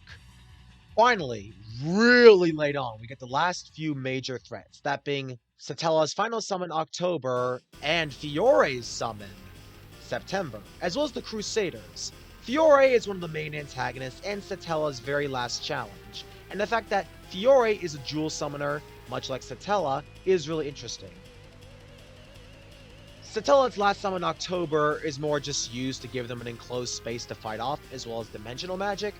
Speaker 1: Finally, really late on, we get the last few major threats, that being Satella's final summon October and Fiore's summon September, as well as the Crusaders. Fiore is one of the main antagonists and Satella's very last challenge, and the fact that Fiore is a dual summoner, much like Satella, is really interesting. Satella's last summon October is more just used to give them an enclosed space to fight off, as well as dimensional magic.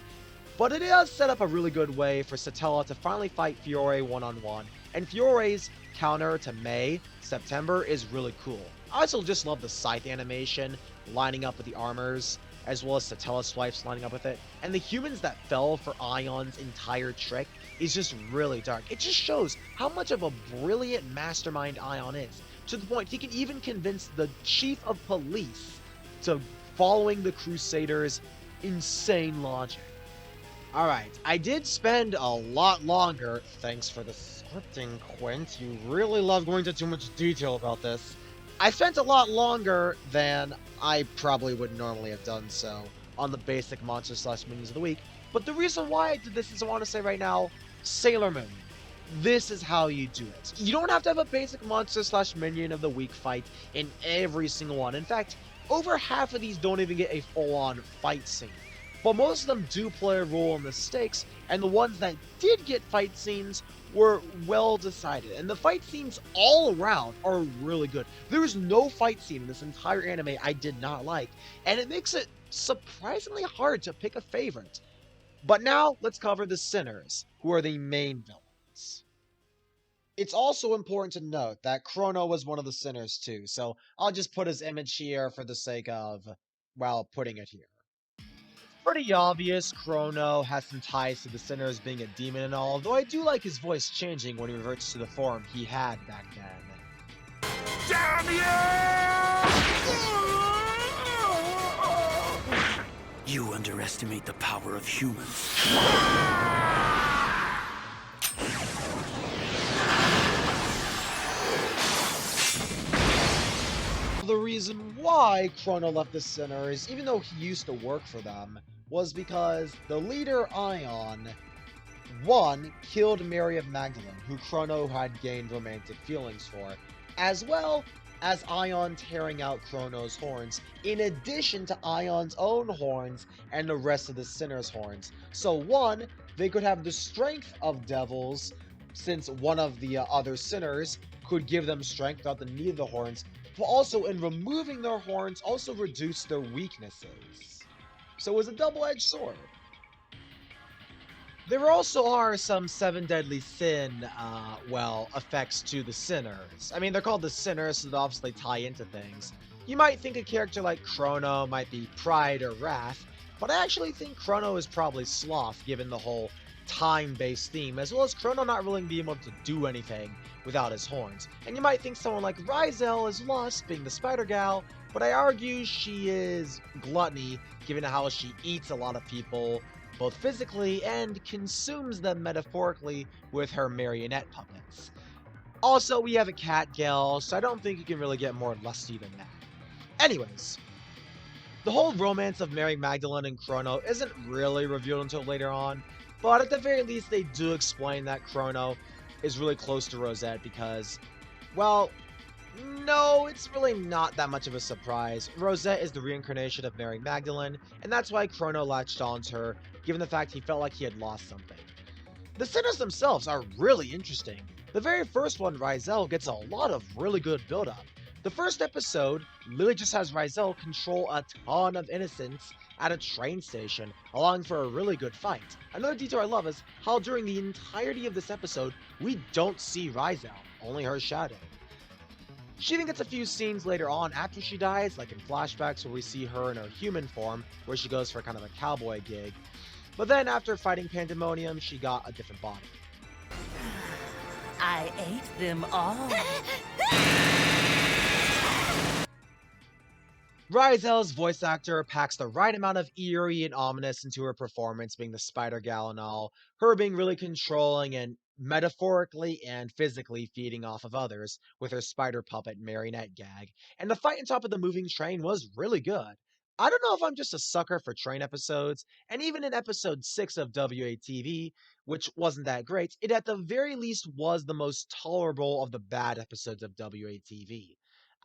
Speaker 1: But it does set up a really good way for Satella to finally fight Fiore one-on-one, and Fiore's counter to May, September, is really cool. I also just love the scythe animation lining up with the armors, as well as Satella's swipes lining up with it, and the humans that fell for Ion's entire trick is just really dark. It just shows how much of a brilliant mastermind Ion is, to the point he can even convince the chief of police to following the Crusaders' insane logic. Alright, I did spend a lot longer, thanks for the scripting, Quint, you really love going into too much detail about this. I spent a lot longer than I probably would normally have done so on the basic monster/minions of the week, but the reason why I did this is I want to say right now, Sailor Moon. This is how you do it. You don't have to have a basic monster/minion of the week fight in every single one. In fact, over half of these don't even get a full-on fight scene. But most of them do play a role in the stakes, and the ones that did get fight scenes were well decided. And the fight scenes all around are really good. There is no fight scene in this entire anime I did not like, and it makes it surprisingly hard to pick a favorite. But now, let's cover the sinners, who are the main villains. It's also important to note that Chrono was one of the sinners too, so I'll just put his image here for the sake of, well, putting it here. Pretty obvious Chrono has some ties to the sinners being a demon and all, though I do like his voice changing when he reverts to the form he had back then.
Speaker 6: Damn you!
Speaker 8: You underestimate the power of humans.
Speaker 1: The reason why Chrono left the sinners, even though he used to work for them, was because the leader Ion, 1, killed Mary of Magdalene, who Chrono had gained romantic feelings for, as well as Ion tearing out Chrono's horns, in addition to Ion's own horns and the rest of the sinners' horns. So 1, they could have the strength of devils, since one of the other sinners could give them strength without the need of the horns, but also in removing their horns also reduced their weaknesses. So it was a double-edged sword. There also are some 7 deadly sin, effects to the sinners. I mean, they're called the sinners, so they obviously tie into things. You might think a character like Chrono might be pride or wrath, but I actually think Chrono is probably sloth, given the whole time-based theme, as well as Chrono not really being able to do anything without his horns. And you might think someone like Rizel is lust, being the spider gal, but I argue she is gluttony, given how she eats a lot of people, both physically and consumes them metaphorically with her marionette puppets. Also, we have a cat gal, so I don't think you can really get more lusty than that. Anyways, the whole romance of Mary Magdalene and Chrono isn't really revealed until later on, but at the very least they do explain that Chrono is really close to Rosette because, well, no, it's really not that much of a surprise. Rosette is the reincarnation of Mary Magdalene, and that's why Chrono latched onto her, given the fact he felt like he had lost something. The sinners themselves are really interesting. The very first one, Rizel, gets a lot of really good build-up. The first episode literally just has Rizel control a ton of innocents at a train station, allowing for a really good fight. Another detail I love is how during the entirety of this episode, we don't see Rizel, only her shadow. She even gets a few scenes later on after she dies, like in flashbacks where we see her in her human form, where she goes for kind of a cowboy gig. But then after fighting Pandemonium, she got a different body.
Speaker 8: I ate them all.
Speaker 1: Rizel's voice actor packs the right amount of eerie and ominous into her performance, being the spider gal and all, her being really controlling and metaphorically and physically feeding off of others with her spider puppet marionette gag, and the fight on top of the moving train was really good. I don't know if I'm just a sucker for train episodes, and even in episode 6 of WATV, which wasn't that great, it at the very least was the most tolerable of the bad episodes of WATV.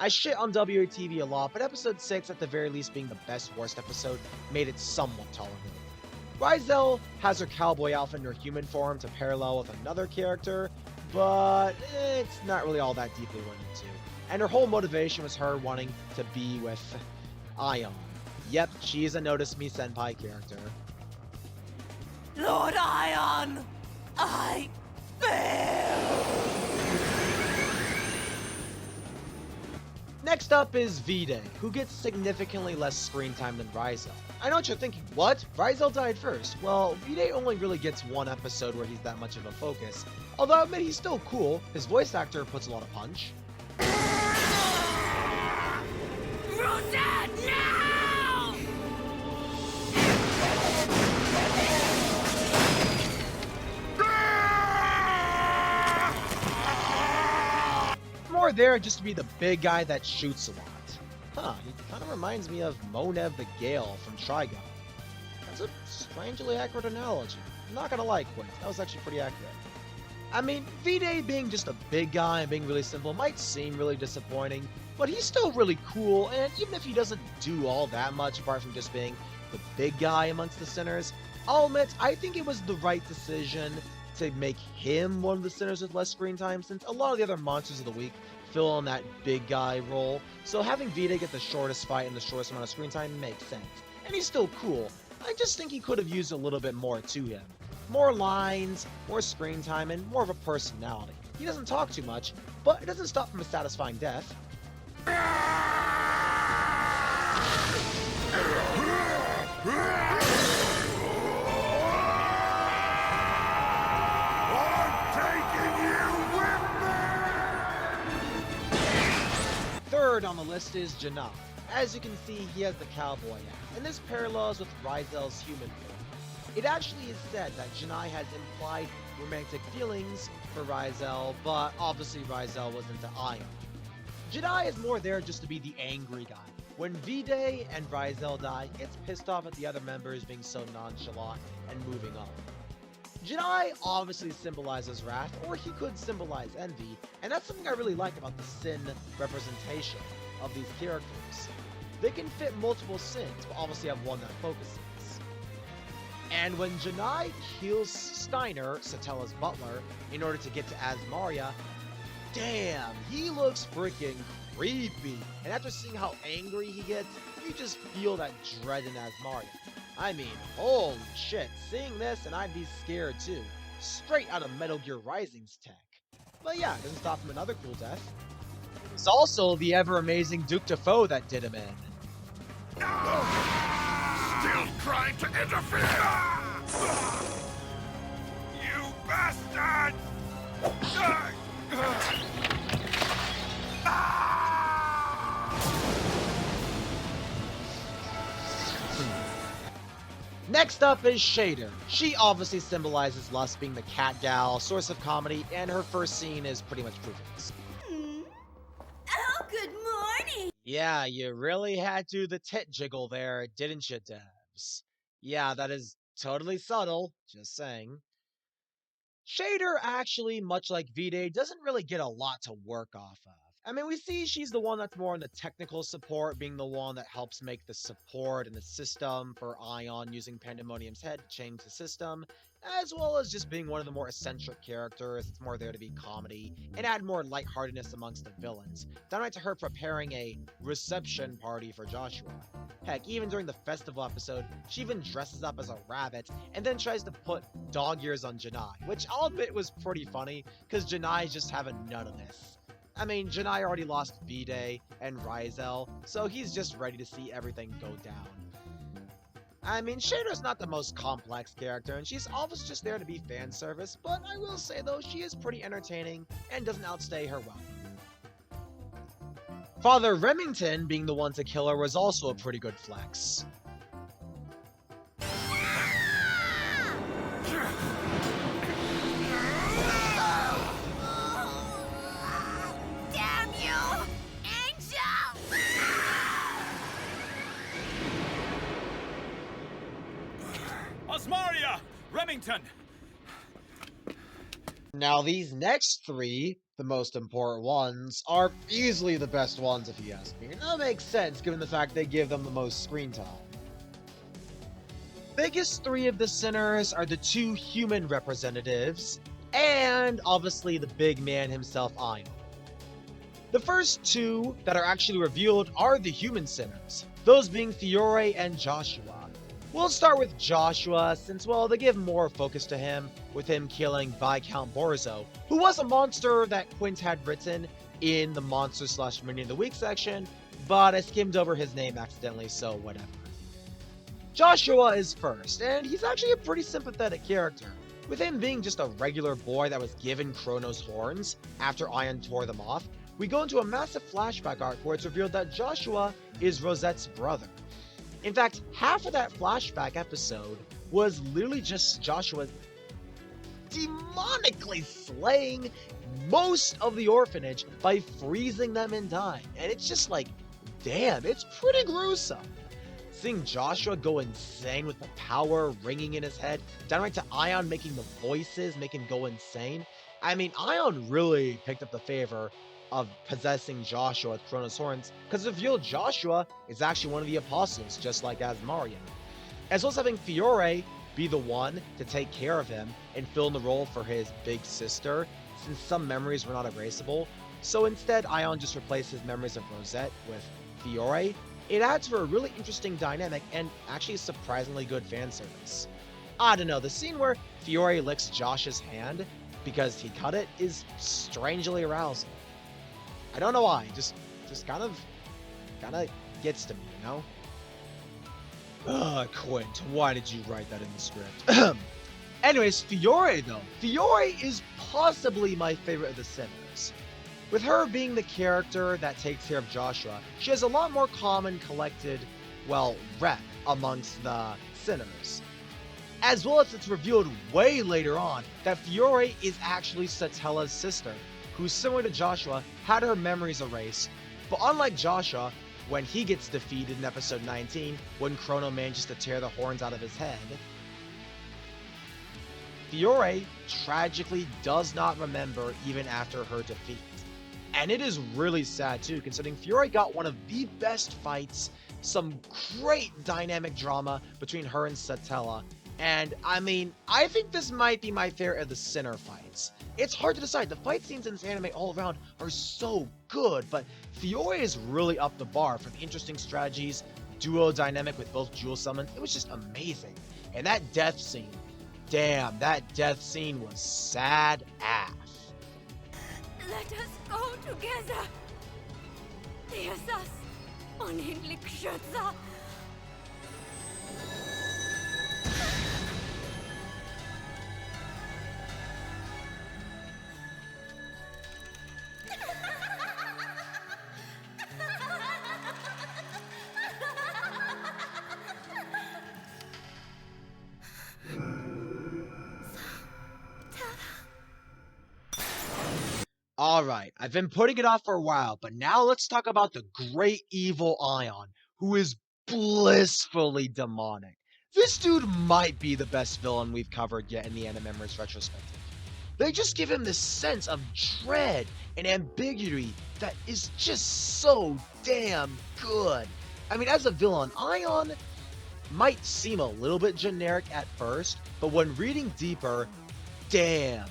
Speaker 1: I shit on WATV a lot, but episode 6, at the very least being the best worst episode, made it somewhat tolerable. Rizel has her cowboy outfit in her human form to parallel with another character, but it's not really all that deeply went into. And her whole motivation was her wanting to be with Ion. Yep, she's a Notice Me Senpai character.
Speaker 8: Lord Ion, I fail!
Speaker 1: Next up is V-Day, who gets significantly less screen time than Ryzel. I know what you're thinking, what? Ryzel died first? Well, V-Day only really gets one episode where he's that much of a focus. Although I admit he's still cool, his voice actor puts a lot of punch.
Speaker 8: Crusade, now!
Speaker 1: More there just to be the big guy that shoots a lot. Huh, he kind of reminds me of Monev the Gale from Trigon. That's a strangely accurate analogy. I'm not gonna lie, Quint, that was actually pretty accurate. I mean, V-Day being just a big guy and being really simple might seem really disappointing, but he's still really cool, and even if he doesn't do all that much apart from just being the big guy amongst the sinners, I'll admit, I think it was the right decision to make him one of the sinners with less screen time, since a lot of the other monsters of the week fill in that big guy role, so having V-Day get the shortest fight and the shortest amount of screen time makes sense. And he's still cool, I just think he could have used a little bit more to him. More lines, more screen time, and more of a personality. He doesn't talk too much, but it doesn't stop from a satisfying death. Third on the list is Janky. As you can see, he has the cowboy hat, and this parallels with Ryzel's human form. It actually is said that Janky has implied romantic feelings for Ryzel, but obviously Ryzel was into Ion. Janky is more there just to be the angry guy. When V-Day and Ryzel die, he gets pissed off at the other members being so nonchalant and moving on. Janky obviously symbolizes wrath, or he could symbolize envy, and that's something I really like about the sin representation of these characters. They can fit multiple sins, but obviously have one that focuses. And when Janky kills Steiner, Satella's butler, in order to get to Azmaria, damn, he looks freaking creepy. And after seeing how angry he gets, you just feel that dread in Azmaria. I mean, holy shit, seeing this and I'd be scared too. Straight out of Metal Gear Rising's tech. But yeah, it doesn't stop from another cool death. It's also the ever-amazing Duke Defoe that did him in.
Speaker 6: Still trying to interfere! You bastard!
Speaker 1: Next up is Shader. She obviously symbolizes lust, being the cat gal, source of comedy, and her first scene is pretty much proof of this.
Speaker 3: Oh, good morning.
Speaker 1: Yeah, you really had to do the tit jiggle there, didn't you, devs? Yeah, that is totally subtle, just saying. Shader actually, much like V-Day, doesn't really get a lot to work off of. I mean, we see she's the one that's more in the technical support, being the one that helps make the support and the system for Ion using Pandemonium's head to change the system, as well as just being one of the more eccentric characters. It's more there to be comedy and add more lightheartedness amongst the villains, downright to her preparing a reception party for Joshua. Heck, even during the festival episode, she even dresses up as a rabbit and then tries to put dog ears on Janky, which I'll admit was pretty funny, because Janky's just having none of this. I mean, Janky already lost V-Day and Ryzel, so he's just ready to see everything go down. I mean, Shader's not the most complex character, and she's always just there to be fan service, but I will say though, she is pretty entertaining and doesn't outstay her welcome. Father Remington being the one to kill her was also a pretty good flex.
Speaker 4: Damn you! Angel!
Speaker 5: Azmaria! Remington!
Speaker 1: Now these next three, the most important ones, are easily the best ones if you ask me. And that makes sense given the fact they give them the most screen time. Biggest three of the sinners are the two human representatives, and obviously the big man himself, Ion. The first two that are actually revealed are the human sinners, those being Fiore and Joshua. We'll start with Joshua, since, well, they give more focus to him, with him killing Viscount Borzo, who was a monster that Quint had written in the Monster/Minion of the Week section, but I skimmed over his name accidentally, so whatever. Joshua is first, and he's actually a pretty sympathetic character, with him being just a regular boy that was given Chrono's horns after Ion tore them off. We go into a massive flashback arc where it's revealed that Joshua is Rosette's brother. In fact, half of that flashback episode was literally just Joshua demonically slaying most of the orphanage by freezing them and dying. And it's just like, damn, it's pretty gruesome. Seeing Joshua go insane with the power ringing in his head, downright to Ion making the voices make him go insane. I mean, Ion really picked up the favor of possessing Joshua with Chrono's horns, because it revealed Joshua is actually one of the apostles, just like Azmaria. As well as having Fiore be the one to take care of him and fill in the role for his big sister, since some memories were not erasable. So instead, Ion just replaced his memories of Rosette with Fiore. It adds for a really interesting dynamic and actually surprisingly good fan service. I don't know, the scene where Fiore licks Josh's hand because he cut it is strangely arousing. I don't know why, just kind of gets to me, you know? Ugh, Quint, why did you write that in the script? Anyways, Fiore though. Fiore is possibly my favorite of the sinners. With her being the character that takes care of Joshua, she has a lot more calm and collected, well, rep amongst the sinners. As well as it's revealed way later on that Fiore is actually Satella's sister, who, similar to Joshua, had her memories erased, but unlike Joshua, when he gets defeated in episode 19, when Chrono manages to tear the horns out of his head, Fiore tragically does not remember even after her defeat. And it is really sad too, considering Fiore got one of the best fights, some great dynamic drama between her and Satella, and I mean, I think this might be my favorite of the Sinner fights. It's hard to decide, the fight scenes in this anime all around are so good, but Fiore is really up the bar for the interesting strategies, duo dynamic with both Jewel summons. It was just amazing. And that death scene, damn, that death scene was sad ass.
Speaker 3: Let us go together. Jesus, unendlich Schütze.
Speaker 1: Alright, I've been putting it off for a while, but now let's talk about the great evil Ion, who is blissfully demonic. This dude might be the best villain we've covered yet in the Animememories retrospective. They just give him this sense of dread and ambiguity that is just so damn good. I mean, as a villain, Ion might seem a little bit generic at first, but when reading deeper, damn.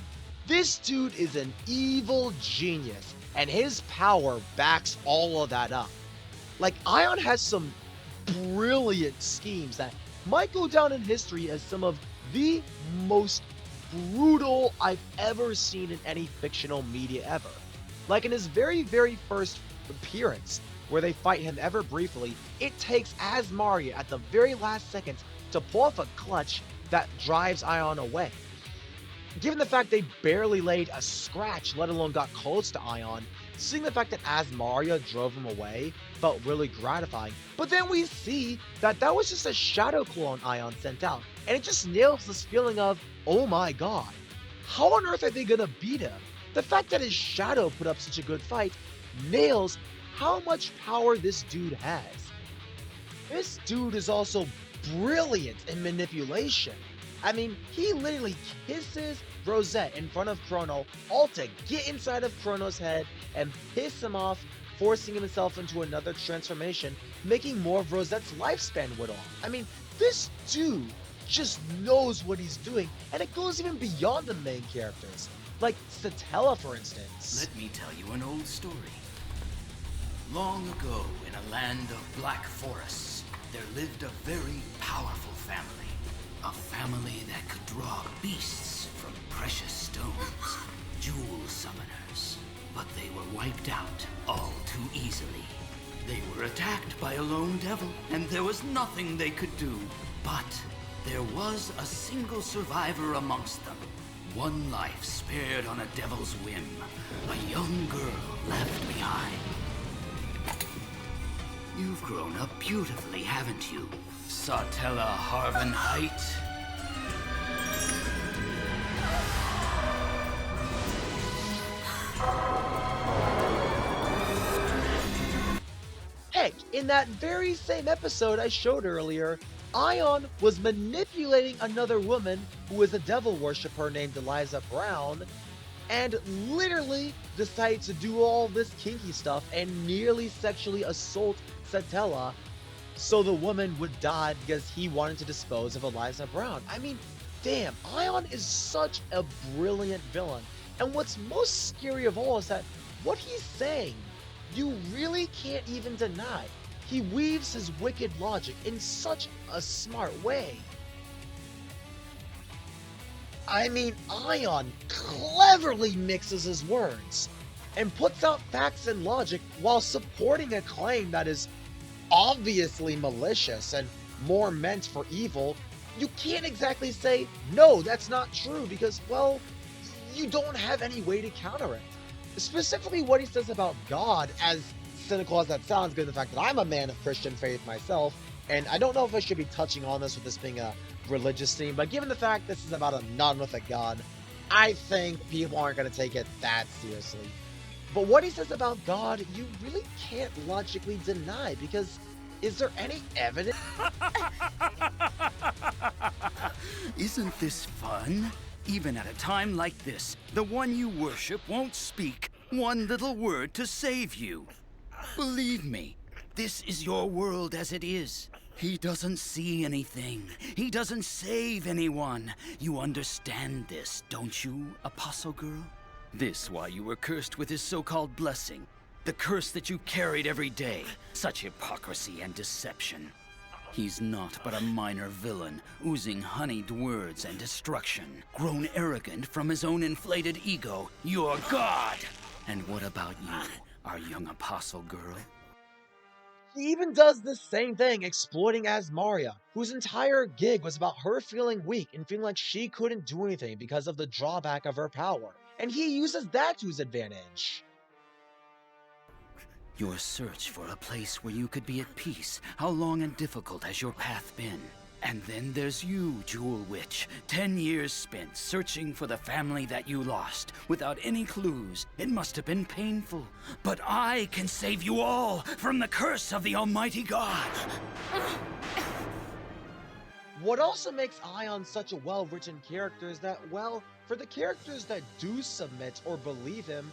Speaker 1: This dude is an evil genius, and his power backs all of that up. Like, Ion has some brilliant schemes that might go down in history as some of the most brutal I've ever seen in any fictional media ever. Like in his very, very first appearance, where they fight him ever briefly, it takes Azmaria at the very last second to pull off a clutch that drives Ion away. Given the fact they barely laid a scratch, let alone got close to Ion, seeing the fact that Azmaria drove him away felt really gratifying. But then we see that that was just a shadow clone Ion sent out, and it just nails this feeling of, oh my god, how on earth are they gonna beat him? The fact that his shadow put up such a good fight nails how much power this dude has. This dude is also brilliant in manipulation. I mean, he literally kisses Rosette in front of Chrono, all to get inside of Chrono's head and piss him off, forcing himself into another transformation, making more of Rosette's lifespan whittle off. I mean, this dude just knows what he's doing, and it goes even beyond the main characters. Like Satella, for instance.
Speaker 8: Let me tell you an old story. Long ago, in a land of black forests, there lived a very powerful family. A family that could draw beasts from precious stones. Jewel summoners. But they were wiped out all too easily. They were attacked by a lone devil, and there was nothing they could do. But there was a single survivor amongst them. One life spared on a devil's whim. A young girl left behind. You've grown up beautifully, haven't you? Sartella Harvenheit?
Speaker 1: Heck, in that very same episode I showed earlier, Ion was manipulating another woman who was a devil worshiper named Eliza Brown, and literally decided to do all this kinky stuff and nearly sexually assault Satella so the woman would die because he wanted to dispose of Eliza Brown. I mean, damn, Ion is such a brilliant villain. And what's most scary of all is that what he's saying, you really can't even deny. He weaves his wicked logic in such a smart way. I mean, Ion cleverly mixes his words and puts out facts and logic while supporting a claim that is obviously malicious and more meant for evil. You can't exactly say, no, that's not true, because, well, you don't have any way to counter it. Specifically what he says about God, as cynical as that sounds, given the fact that I'm a man of Christian faith myself, and I don't know if I should be touching on this with this being a religious theme, but given the fact this is about a nun with a gun, I think people aren't going to take it that seriously. But what he says about God, you really can't logically deny, because is there any evidence?
Speaker 8: Isn't this fun? Even at a time like this, the one you worship won't speak one little word to save you. Believe me, this is your world as it is. He doesn't see anything. He doesn't save anyone. You understand this, don't you, Apostle Girl? This why you were cursed with his so-called blessing. The curse that you carried every day. Such hypocrisy and deception. He's not but a minor villain, oozing honeyed words and destruction. Grown arrogant from his own inflated ego. You're God! And what about you, our young Apostle Girl?
Speaker 1: He even does the same thing exploiting Azmaria, whose entire gig was about her feeling weak and feeling like she couldn't do anything because of the drawback of her power. And he uses that to his advantage.
Speaker 8: Your search for a place where you could be at peace. How long and difficult has your path been? And then there's you, Jewel Witch. 10 years spent searching for the family that you lost, without any clues. It must have been painful. But I can save you all from the curse of the Almighty God.
Speaker 1: What also makes Ion such a well-written character is that, well, for the characters that do submit or believe him,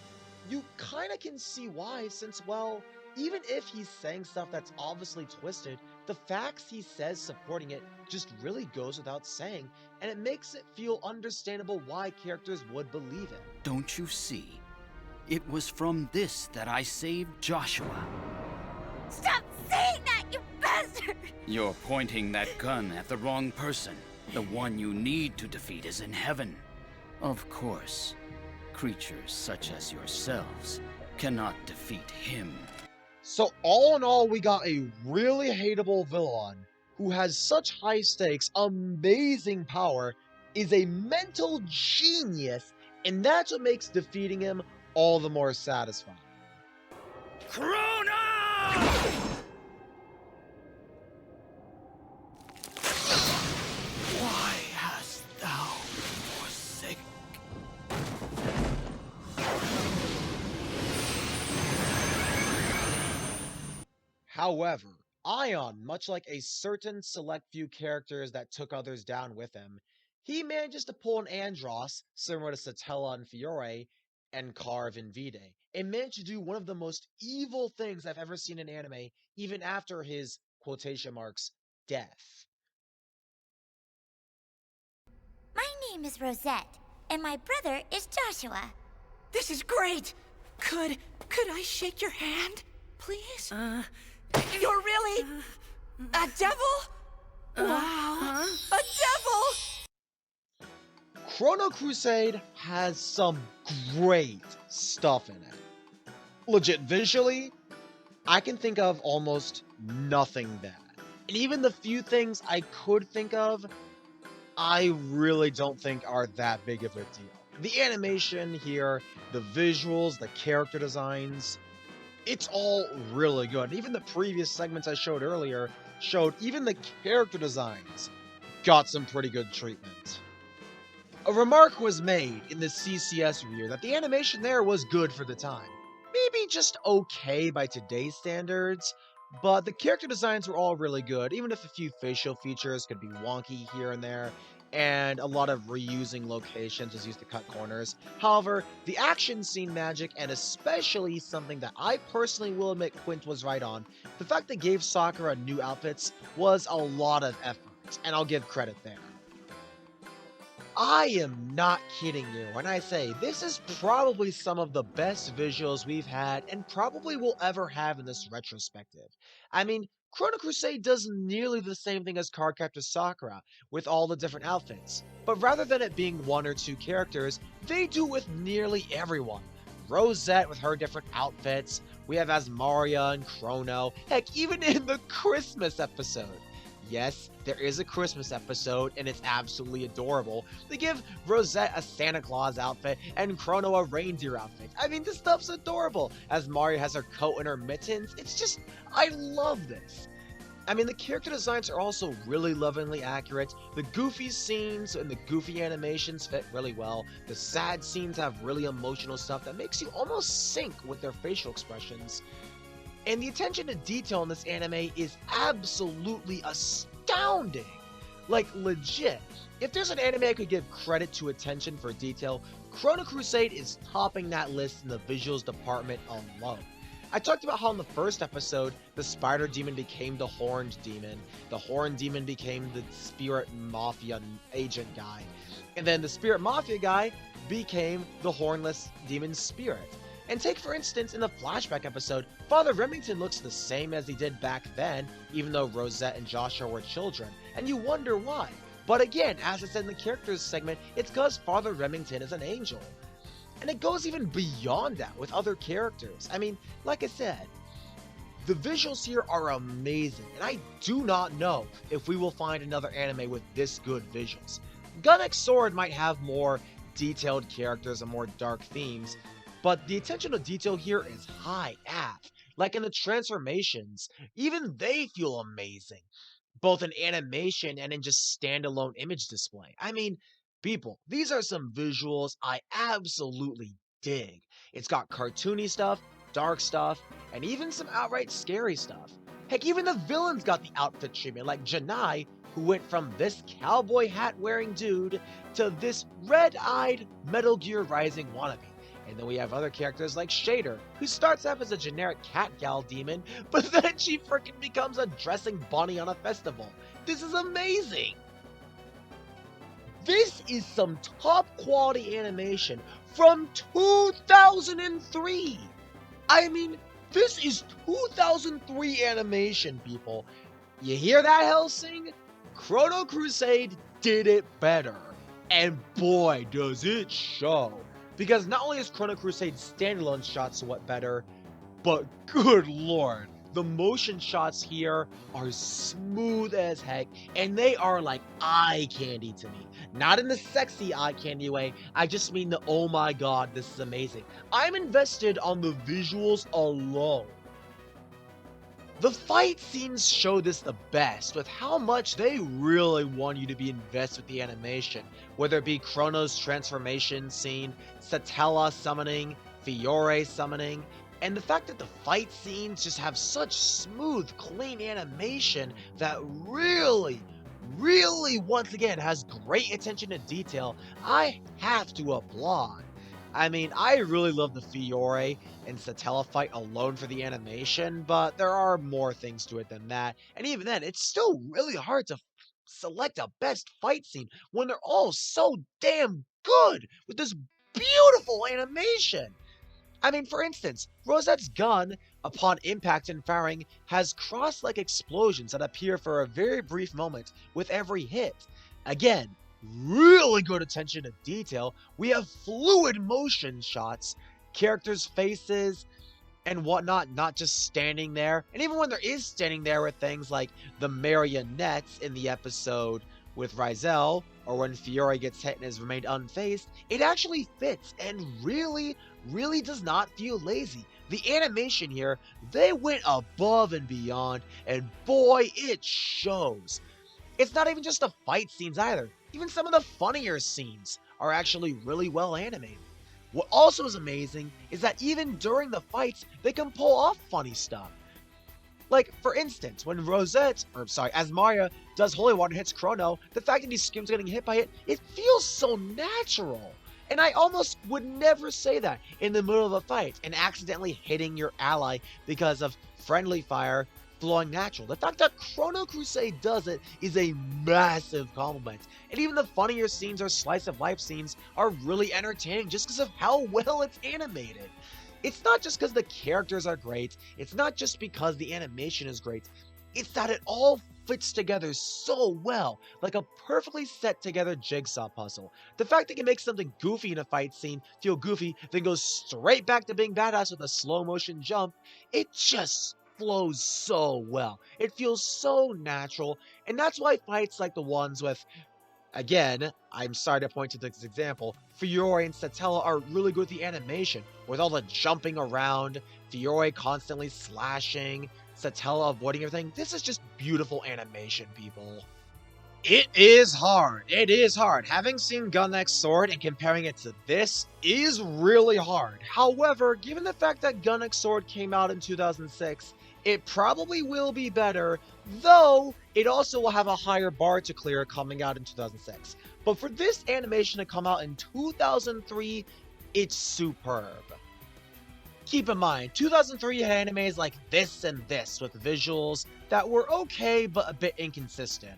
Speaker 1: you kinda can see why, since, well, even if he's saying stuff that's obviously twisted, the facts he says supporting it just really goes without saying, and it makes it feel understandable why characters would believe it.
Speaker 8: Don't you see? It was from this that I saved Joshua.
Speaker 4: Stop saying that, you bastard!
Speaker 8: You're pointing that gun at the wrong person. The one you need to defeat is in heaven. Of course, creatures such as yourselves cannot defeat him.
Speaker 1: So all in all, we got a really hateable villain who has such high stakes, amazing power, is a mental genius, and that's what makes defeating him all the more satisfying.
Speaker 8: Chrono! Why hast thou forsaken?
Speaker 1: However, Ion, much like a certain select few characters that took others down with him, he manages to pull an Andros, similar to Satella and Fiore, and Carve and Vide, and managed to do one of the most evil things I've ever seen in anime, even after his, quotation marks, death.
Speaker 4: My name is Rosette, and my brother is Joshua.
Speaker 9: This is great! Could I shake your hand, please? You're really a devil? Wow! A devil!
Speaker 1: Chrono Crusade has some great stuff in it. Legit, visually, I can think of almost nothing bad. And even the few things I could think of, I really don't think are that big of a deal. The animation here, the visuals, the character designs, it's all really good. Even the previous segments I showed earlier showed even the character designs got some pretty good treatment. A remark was made in the CCS review that the animation there was good for the time. Maybe just okay by today's standards, but the character designs were all really good, even if a few facial features could be wonky here and there, and a lot of reusing locations was used to cut corners. However, the action scene magic, and especially something that I personally will admit Quint was right on, the fact they gave Sakura new outfits was a lot of effort, and I'll give credit there. I am not kidding you when I say this is probably some of the best visuals we've had and probably will ever have in this retrospective. I mean, Chrono Crusade does nearly the same thing as Cardcaptor Sakura with all the different outfits, but rather than it being one or two characters, they do with nearly everyone. Rosette with her different outfits, we have Azmaria and Chrono, heck, even in the Christmas episode. Yes, there is a Christmas episode, and it's absolutely adorable. They give Rosette a Santa Claus outfit, and Chrono a reindeer outfit. I mean, this stuff's adorable. As Mario has her coat and her mittens, it's just, I love this. I mean, the character designs are also really lovingly accurate. The goofy scenes and the goofy animations fit really well. The sad scenes have really emotional stuff that makes you almost sync with their facial expressions. And the attention to detail in this anime is absolutely astounding. Like, legit. If there's an anime I could give credit to attention for detail, Chrono Crusade is topping that list in the visuals department alone. I talked about how in the first episode, the spider demon became the horned demon became the spirit mafia agent guy, and then the spirit mafia guy became the hornless demon spirit. And take for instance, in the flashback episode, Father Remington looks the same as he did back then, even though Rosette and Joshua were children, and you wonder why. But again, as I said in the characters segment, it's because Father Remington is an angel. And it goes even beyond that with other characters. I mean, like I said, the visuals here are amazing, and I do not know if we will find another anime with this good visuals. Gun X Sword might have more detailed characters and more dark themes, but the attention to detail here is high af. Like in the transformations, even they feel amazing, both in animation and in just standalone image display. I mean, people, these are some visuals I absolutely dig. It's got cartoony stuff, dark stuff, and even some outright scary stuff. Heck, even the villains got the outfit treatment, like Janai, who went from this cowboy hat wearing dude to this red-eyed Metal Gear Rising wannabe. And then we have other characters like Shader, who starts off as a generic cat gal demon, but then she freaking becomes a dressing bunny on a festival. This is amazing! This is some top quality animation from 2003! I mean, this is 2003 animation, people. You hear that, Hellsing? Chrono Crusade did it better. And boy, does it show. Because not only is Chrono Crusade's standalone shots somewhat better, but good lord, the motion shots here are smooth as heck, and they are like eye candy to me. Not in the sexy eye candy way, I just mean the oh my god, this is amazing. I'm invested on the visuals alone. The fight scenes show this the best, with how much they really want you to be invested with the animation, whether it be Chrono's transformation scene, Satella summoning, Fiore summoning, and the fact that the fight scenes just have such smooth, clean animation that really, once again, has great attention to detail, I have to applaud. I mean, I really love the Fiore and Satella fight alone for the animation, but there are more things to it than that. And even then, it's still really hard to select a best fight scene when they're all so damn good with this beautiful animation. I mean, for instance, Rosette's gun upon impact and firing, has cross-like explosions that appear for a very brief moment with every hit. Again, really good attention to detail. We have fluid motion shots, characters' faces, and whatnot, not just standing there. And even when there is standing there with things like the marionettes in the episode with Rizel, or when Fiore gets hit and has remained unfazed, it actually fits and really does not feel lazy. The animation here, they went above and beyond, and boy, it shows. It's not even just the fight scenes either. Even some of the funnier scenes are actually really well animated. What also is amazing is that even during the fights, they can pull off funny stuff. Like, for instance, when Azmaria does Holy Water and hits Chrono, the fact that he screams getting hit by it, it feels so natural. And I almost would never say that in the middle of a fight and accidentally hitting your ally because of friendly fire flowing natural. The fact that Chrono Crusade does it is a massive compliment. And even the funnier scenes or slice of life scenes are really entertaining just because of how well it's animated. It's not just because the characters are great, it's not just because the animation is great, it's that it all fits together so well, like a perfectly set together jigsaw puzzle. The fact that you make something goofy in a fight scene feel goofy, then goes straight back to being badass with a slow motion jump, it just flows so well. It feels so natural, and that's why fights like the ones with, again, I'm sorry to point to this example, Fiore and Satella are really good with the animation, with all the jumping around, Fiore constantly slashing, Satella avoiding everything. This is just beautiful animation, people. It is hard. It is hard. Having seen Gunnex Sword and comparing it to this is really hard. However, given the fact that Gunnex Sword came out in 2006, it probably will be better, though it also will have a higher bar to clear coming out in 2006. But for this animation to come out in 2003, it's superb. Keep in mind, 2003 had animes like this and this with visuals that were okay but a bit inconsistent.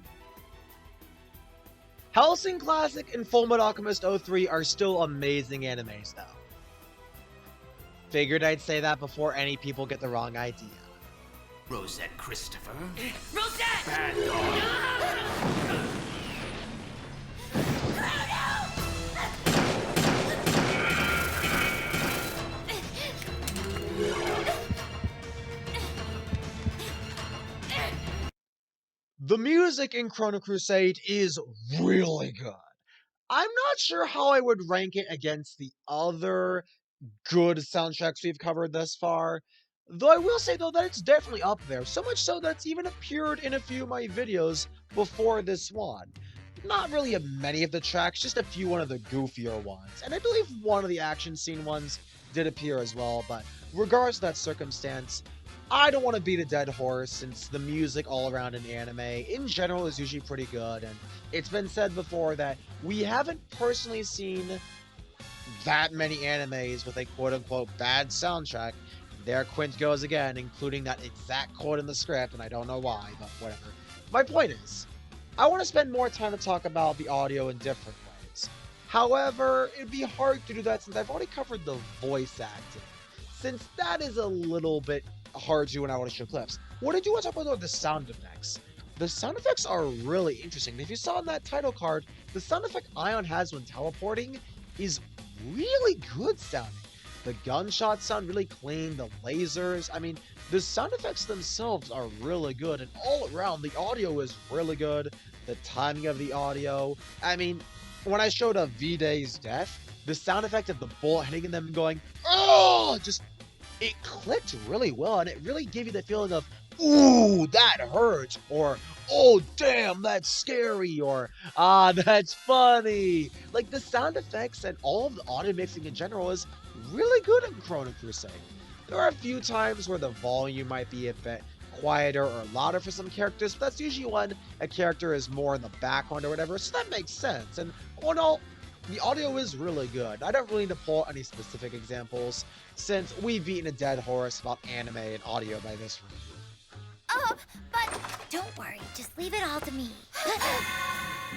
Speaker 1: Hellsing Classic and Fullmetal Alchemist 03 are still amazing animes though. Figured I'd say that before any people get the wrong idea.
Speaker 8: Rosette Christopher.
Speaker 9: Rosette!
Speaker 8: Bad dog.
Speaker 1: The music in Chrono Crusade is really good. I'm not sure how I would rank it against the other good soundtracks we've covered thus far, though I will say though that it's definitely up there, so much so that it's even appeared in a few of my videos before this one. Not really many of the tracks, just a few one of the goofier ones, and I believe one of the action scene ones did appear as well, but regardless of that circumstance, I don't want to beat a dead horse since the music all around in anime in general is usually pretty good, and it's been said before that we haven't personally seen that many animes with a quote-unquote bad soundtrack. There Quint goes again, including that exact quote in the script, and I don't know why, but whatever. My point is, I want to spend more time to talk about the audio in different ways. However, it'd be hard to do that since I've already covered the voice acting, since that is a little bit hard to do when I want to show clips. What I do want to talk about are the sound effects. The sound effects are really interesting. If you saw on that title card, the sound effect Ion has when teleporting is really good sounding. The gunshots sound really clean, the lasers, I mean, the sound effects themselves are really good, and all around, the audio is really good, the timing of the audio, I mean, when I showed a V-Day's death, the sound effect of the bullet hitting them and going, oh, just, it clicked really well, and it really gave you the feeling of, ooh, that hurt, or, oh, damn, that's scary, or, ah, that's funny. Like, the sound effects and all of the audio mixing in general is really good in Chrono Crusade. There are a few times where the volume might be a bit quieter or louder for some characters, but that's usually when a character is more in the background or whatever, so that makes sense. And all in all, the audio is really good. I don't really need to pull out any specific examples, since we've beaten a dead horse about anime and audio by this review.
Speaker 4: But don't worry, just leave it all to me.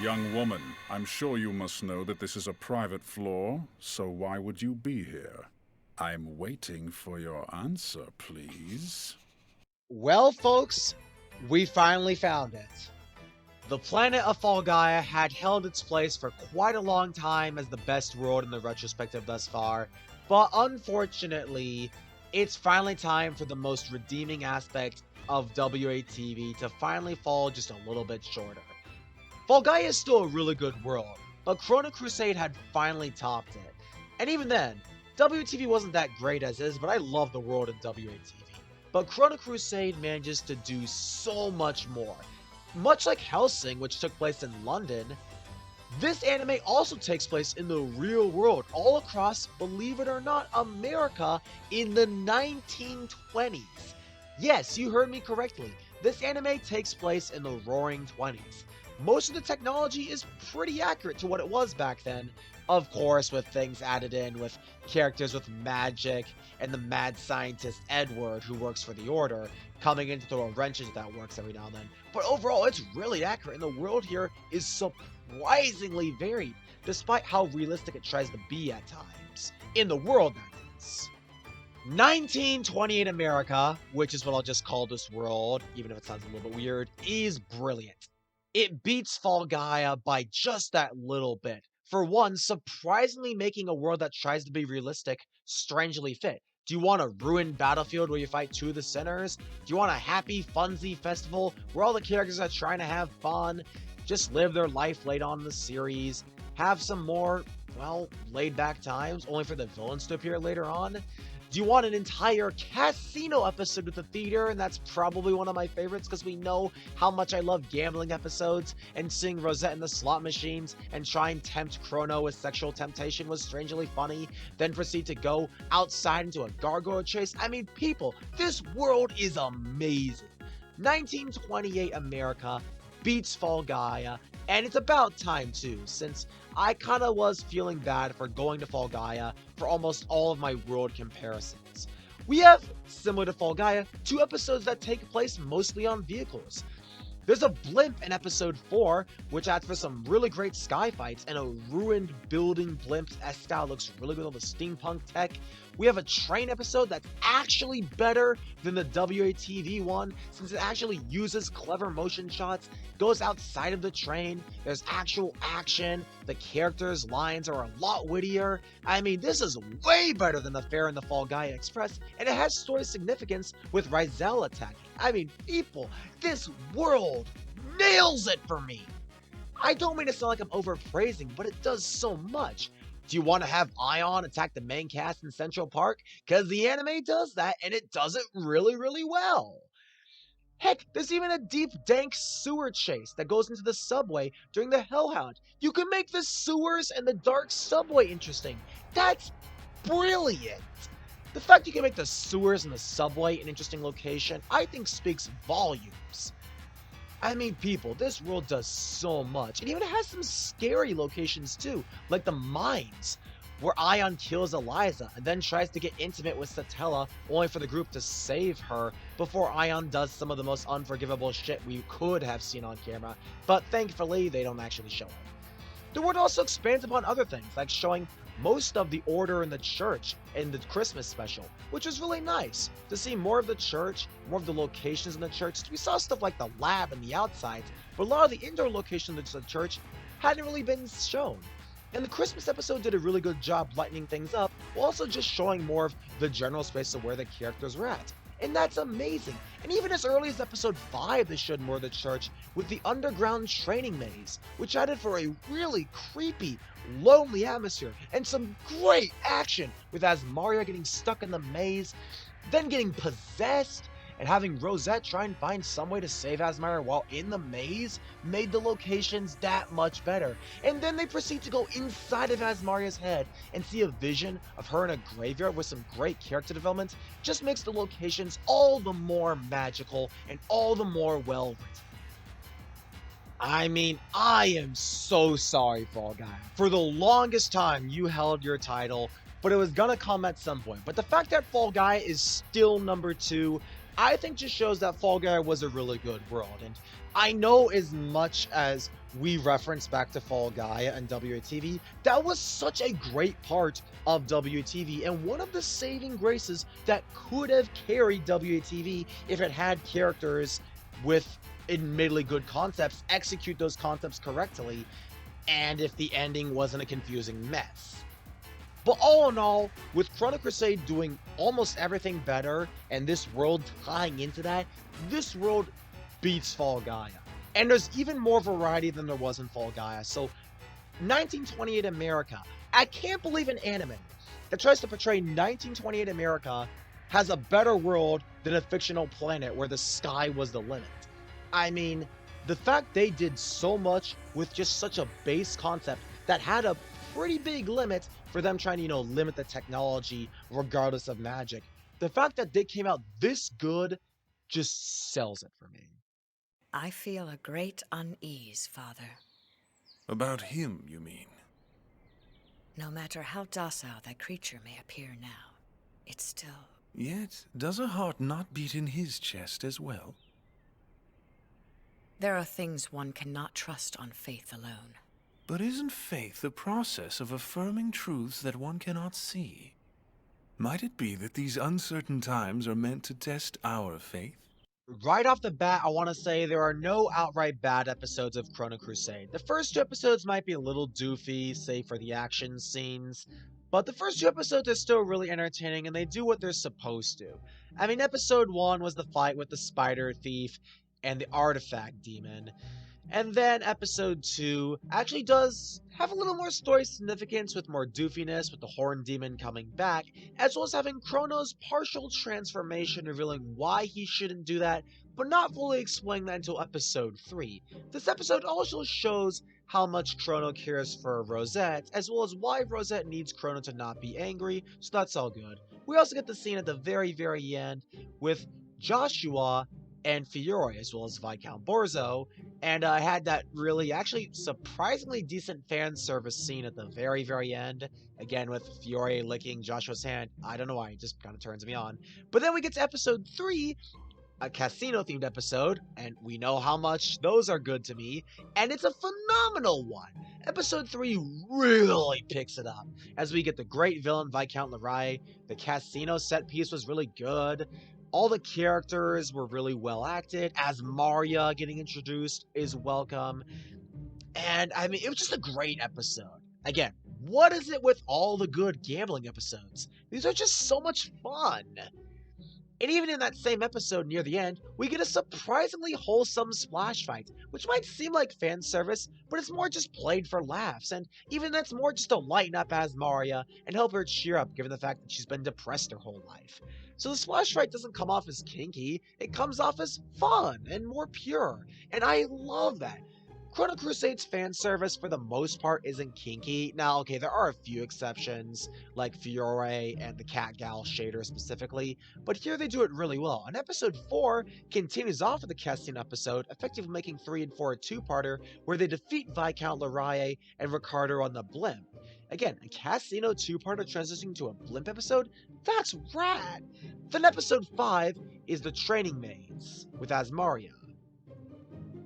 Speaker 6: Young woman, I'm sure you must know that this is a private floor, so why would you be here? I'm waiting for your answer, please.
Speaker 1: Well, folks, we finally found it. The planet of Fall Gaia had held its place for quite a long time as the best world in the retrospective thus far, but unfortunately, it's finally time for the most redeeming aspect of WATV to finally fall just a little bit shorter. Fall Gaia is still a really good world, but Chrono Crusade had finally topped it. And even then, WATV wasn't that great as is, but I love the world in WATV. But Chrono Crusade manages to do so much more. Much like Hellsing, which took place in London, this anime also takes place in the real world, all across, believe it or not, America in the 1920s. Yes, you heard me correctly. This anime takes place in the Roaring 20s. Most of the technology is pretty accurate to what it was back then. Of course, with things added in, with characters with magic, and the mad scientist Edward, who works for the Order, coming in to throw a wrench into that works every now and then. But overall, it's really accurate, and the world here is surprisingly varied, despite how realistic it tries to be at times. In the world, that is. 1928 America, which is what I'll just call this world, even if it sounds a little bit weird, is brilliant. It beats Fall Gaia by just that little bit. For one, surprisingly making a world that tries to be realistic strangely fit. Do you want a ruined battlefield where you fight two of the sinners? Do you want a happy, funsy festival where all the characters are trying to have fun, just live their life late on in the series, have some more, well, laid-back times, only for the villains to appear later on? Do you want an entire casino episode with the theater? And that's probably one of my favorites because we know how much I love gambling episodes, and seeing Rosette in the slot machines and try and tempt Chrono with sexual temptation was strangely funny, then proceed to go outside into a gargoyle chase. I mean, people, this world is amazing. 1928 America beats Fall Gaia, and it's about time too, since I kinda was feeling bad for going to Fall Gaia for almost all of my world comparisons. We have, similar to Fall Gaia, 2 episodes that take place mostly on vehicles. There's a blimp in episode 4, which adds for some really great sky fights, and a ruined building blimp style looks really good on the steampunk tech. We have a train episode that's actually better than the WATV one, since it actually uses clever motion shots, goes outside of the train, there's actual action, the characters' lines are a lot wittier. I mean, this is way better than the Fair and the Fall Gaia Express, and it has story significance with Rizel attacking. I mean, people, this world nails it for me! I don't mean to sound like I'm overpraising, but it does so much. Do you want to have Ion attack the main cast in Central Park? Because the anime does that, and it does it really, really well. Heck, there's even a deep, dank sewer chase that goes into the subway during the Hellhound. You can make the sewers and the dark subway interesting. That's brilliant! The fact you can make the sewers and the subway an interesting location, I think speaks volumes. I mean, people, this world does so much. It even has some scary locations too, like the mines, where Ion kills Eliza and then tries to get intimate with Satella, only for the group to save her before Ion does some of the most unforgivable shit we could have seen on camera, but thankfully they don't actually show it. The world also expands upon other things, like showing most of the Order in the church in the Christmas special, which was really nice to see more of the church, more of the locations in the church. We saw stuff like the lab and the outsides, but a lot of the indoor locations of the church hadn't really been shown. And the Christmas episode did a really good job lightening things up, while also just showing more of the general space of where the characters were at. And that's amazing. And even as early as episode 5, they showed more of the church with the underground training maze, which added for a really creepy, lonely atmosphere, and some great action with Azmaria getting stuck in the maze, then getting possessed, and having Rosette try and find some way to save Azmaria while in the maze made the locations that much better. And then they proceed to go inside of Azmaria's head and see a vision of her in a graveyard with some great character development. Just makes the locations all the more magical and all the more well written. I mean, I am so sorry, Fall Guy. For the longest time, you held your title, but it was gonna come at some point. But the fact that Fall Guy is still number 2, I think just shows that Fall Guy was a really good world. And I know as much as we reference back to Fall Gaia and WATV, that was such a great part of WATV and one of the saving graces that could have carried WATV if it had characters with admittedly good concepts, execute those concepts correctly, and if the ending wasn't a confusing mess. But all in all, with Chrono Crusade doing almost everything better and this world tying into that, this world beats Fall Gaia. And there's even more variety than there was in Fall Gaia. So 1928 America, I can't believe an anime that tries to portray 1928 America has a better world than a fictional planet where the sky was the limit. I mean, the fact they did so much with just such a base concept that had a pretty big limit for them trying to, limit the technology regardless of magic. The fact that they came out this good just sells it for me.
Speaker 10: I feel a great unease, Father.
Speaker 6: About him, you mean?
Speaker 10: No matter how docile that creature may appear now, it's still...
Speaker 6: Yet, does a heart not beat in his chest as well?
Speaker 10: There are things one cannot trust on faith alone.
Speaker 6: But isn't faith the process of affirming truths that one cannot see? Might it be that these uncertain times are meant to test our faith?
Speaker 1: Right off the bat, I want to say there are no outright bad episodes of Chrono Crusade. The first 2 episodes might be a little doofy, save for the action scenes, but the first 2 episodes are still really entertaining and they do what they're supposed to. I mean, episode 1 was the fight with the spider thief and the artifact demon. And then episode 2 actually does have a little more story significance with more doofiness with the horn demon coming back, as well as having Chrono's partial transformation revealing why he shouldn't do that, but not fully explaining that until episode 3. This episode also shows how much Chrono cares for Rosette, as well as why Rosette needs Chrono to not be angry, so that's all good. We also get the scene at the very, very end with Joshua and Fiore, as well as Viscount Borzo, and I had that really, actually, surprisingly decent fan service scene at the very, very end, again with Fiore licking Joshua's hand. I don't know why, it just kind of turns me on. But then we get to episode 3, a casino-themed episode, and we know how much those are good to me, and it's a phenomenal one. Episode 3 really picks it up, as we get the great villain Viscount Lerai. The casino set piece was really good. All the characters were really well acted. Azmaria getting introduced is welcome. And I mean, it was just a great episode. Again, what is it with all the good gambling episodes? These are just so much fun. And even in that same episode near the end, we get a surprisingly wholesome splash fight, which might seem like fan service, but it's more just played for laughs, and even that's more just to lighten up Azmaria and help her cheer up given the fact that she's been depressed her whole life. So the splash fight doesn't come off as kinky, it comes off as fun and more pure, and I love that. Chrono Crusade's fan service for the most part isn't kinky. Now, okay, there are a few exceptions, like Fiore and the Cat Gal shader specifically, but here they do it really well. And episode 4 continues off of the casting episode, effectively making 3 and 4 a two-parter, where they defeat Viscount Lerai and Ricardo on the blimp. Again, a Casino two-parter transitioning to a blimp episode? That's rad! Then episode 5 is the training maze with Azmaria.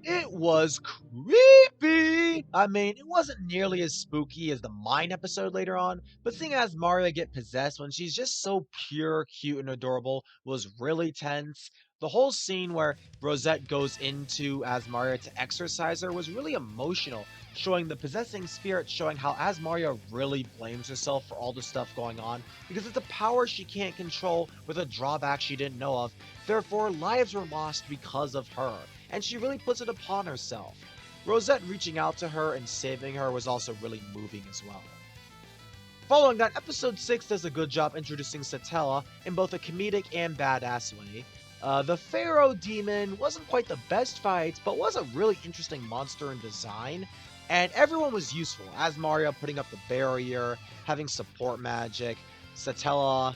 Speaker 1: It was creepy! I mean, it wasn't nearly as spooky as the Mine episode later on, but seeing Azmaria get possessed when she's just so pure, cute, and adorable was really tense. The whole scene where Rosette goes into Azmaria to exorcise her was really emotional, showing the possessing spirit, showing how Azmaria really blames herself for all the stuff going on, because it's a power she can't control with a drawback she didn't know of. Therefore, lives were lost because of her, and she really puts it upon herself. Rosette reaching out to her and saving her was also really moving as well. Following that, episode 6 does a good job introducing Satella in both a comedic and badass way. The Pharaoh Demon wasn't quite the best fight, but was a really interesting monster in design, and everyone was useful. Azmaria putting up the barrier, having support magic, Satella,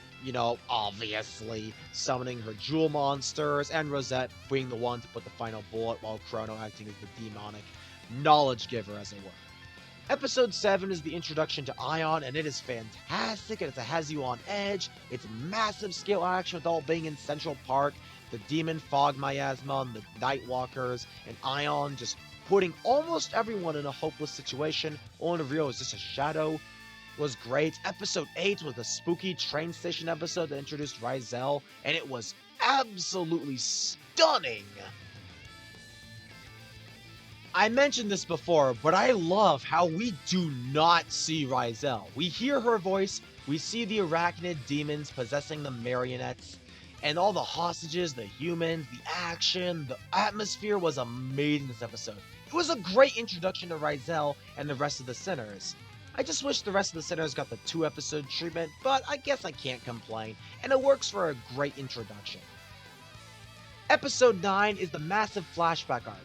Speaker 1: obviously summoning her jewel monsters, and Rosette being the one to put the final bullet while Chrono acting as the demonic knowledge giver, as it were. Episode 7 is the introduction to Ion, and it is fantastic, and it has you on edge. It's massive scale action with all being in Central Park, the demon fog miasma, and the Nightwalkers, and Ion just putting almost everyone in a hopeless situation, only to reveal it was just a shadow, was great. Episode 8 was a spooky train station episode that introduced Rizel, and it was absolutely stunning. I mentioned this before, but I love how we do not see Rizel. We hear her voice, we see the arachnid demons possessing the marionettes, and all the hostages, the humans, the action, the atmosphere was amazing this episode. It was a great introduction to Rizel and the rest of the sinners. I just wish the rest of the sinners got the 2-episode treatment, but I guess I can't complain, and it works for a great introduction. Episode 9 is the massive flashback arc.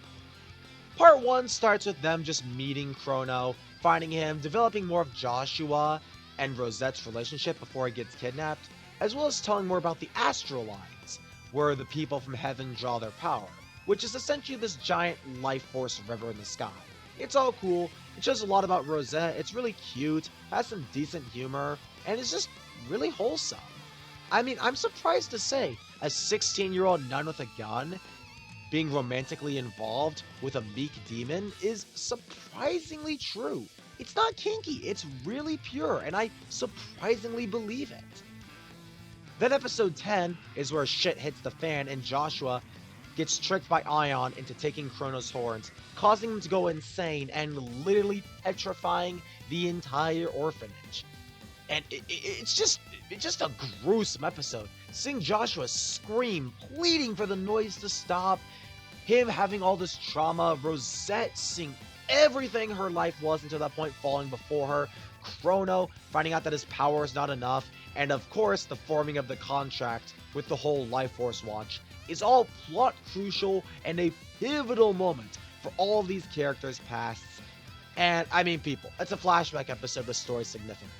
Speaker 1: Part 1 starts with them just meeting Chrono, finding him, developing more of Joshua and Rosette's relationship before he gets kidnapped, as well as telling more about the Astral Lines, where the people from heaven draw their power, which is essentially this giant life force river in the sky. It's all cool, it shows a lot about Rosette, it's really cute, has some decent humor, and it's just really wholesome. I mean, I'm surprised to say, a 16-year-old nun with a gun being romantically involved with a meek demon is surprisingly true. It's not kinky, it's really pure, and I surprisingly believe it. Then episode 10 is where shit hits the fan and Joshua gets tricked by Ion into taking Chrono's horns, causing him to go insane and literally petrifying the entire orphanage. And it's just a gruesome episode. Seeing Joshua scream, pleading for the noise to stop, him having all this trauma, Rosette seeing everything her life was until that point falling before her, Chrono finding out that his power is not enough, and of course the forming of the contract with the whole Life Force Watch is all plot crucial and a pivotal moment for all of these characters' pasts. And I mean, people, it's a flashback episode with story significance.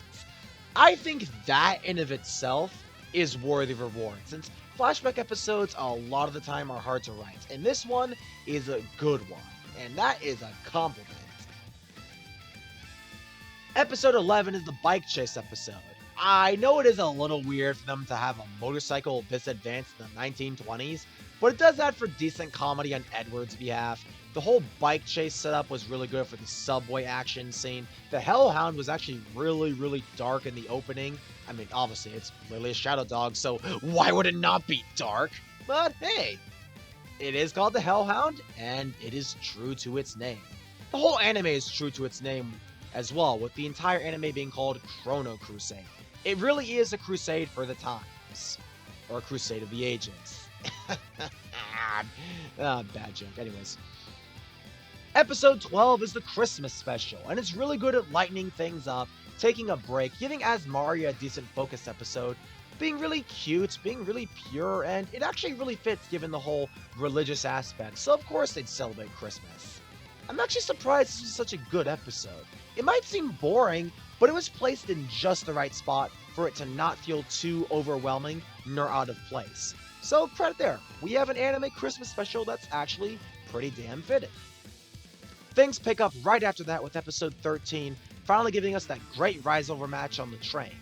Speaker 1: I think that in of itself is worthy of reward, since flashback episodes a lot of the time are hard to write, and this one is a good one, and that is a compliment. Episode 11 is the bike chase episode. I know it is a little weird for them to have a motorcycle this advanced in the 1920s, but it does add for decent comedy on Edward's behalf. The whole bike chase setup was really good for the subway action scene. The Hellhound was actually really dark in the opening. I mean, obviously, it's literally a shadow dog, so why would it not be dark? But hey, it is called the Hellhound, and it is true to its name. The whole anime is true to its name as well, with the entire anime being called Chrono Crusade. It really is a crusade for the times, or a crusade of the ages. Bad joke. Anyways. Episode 12 is the Christmas special, and it's really good at lightening things up, taking a break, giving Azmaria a decent focus episode, being really cute, being really pure, and it actually really fits given the whole religious aspect, so of course they'd celebrate Christmas. I'm actually surprised this was such a good episode. It might seem boring, but it was placed in just the right spot for it to not feel too overwhelming nor out of place. So credit there, we have an anime Christmas special that's actually pretty damn fitting. Things pick up right after that with episode 13, finally giving us that great Rizel rematch on the train.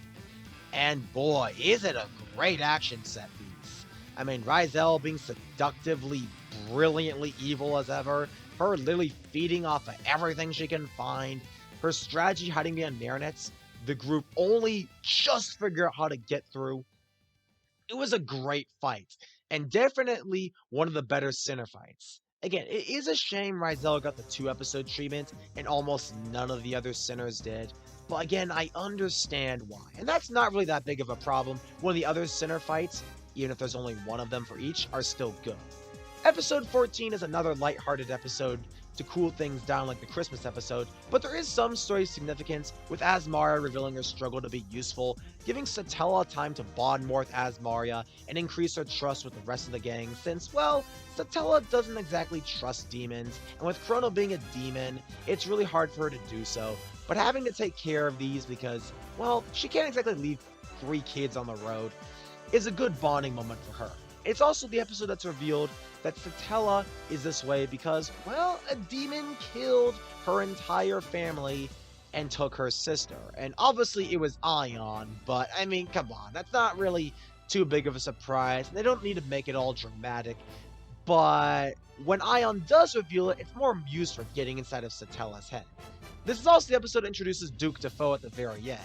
Speaker 1: And boy, is it a great action set piece. I mean, Rizel being seductively, brilliantly evil as ever, her literally feeding off of everything she can find, her strategy hiding behind marionettes, the group only just figure out how to get through. It was a great fight, and definitely one of the better Sinner fights. Again, it is a shame Rizel got the 2-episode treatment and almost none of the other Sinners did, but again, I understand why, and that's not really that big of a problem when the other Sinner fights, even if there's only one of them for each, are still good. Episode 14 is another lighthearted episode to cool things down like the Christmas episode, but there is some story significance with Azmaria revealing her struggle to be useful, giving Satella time to bond more with Azmaria and increase her trust with the rest of the gang since, well, Satella doesn't exactly trust demons, and with Chrono being a demon, it's really hard for her to do so, but having to take care of these because, well, she can't exactly leave 3 kids on the road is a good bonding moment for her. It's also the episode that's revealed that Satella is this way because, well, a demon killed her entire family and took her sister. And obviously it was Ion, but I mean, come on, that's not really too big of a surprise. They don't need to make it all dramatic. but when Ion does reveal it, it's more used for getting inside of Satella's head. This is also the episode that introduces Duke Defoe at the very end.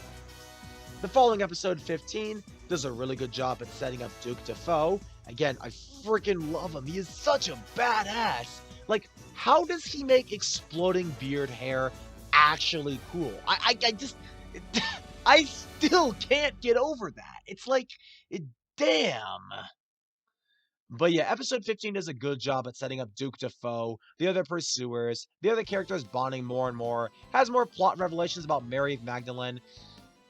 Speaker 1: The following episode 15 does a really good job at setting up Duke Defoe. Again, I freaking love him. He is such a badass. Like, how does he make exploding beard hair actually cool? I just... I still can't get over that. It's like, damn. But yeah, episode 15 does a good job at setting up Duke Defoe, the other pursuers, the other characters bonding more and more, has more plot revelations about Mary Magdalene,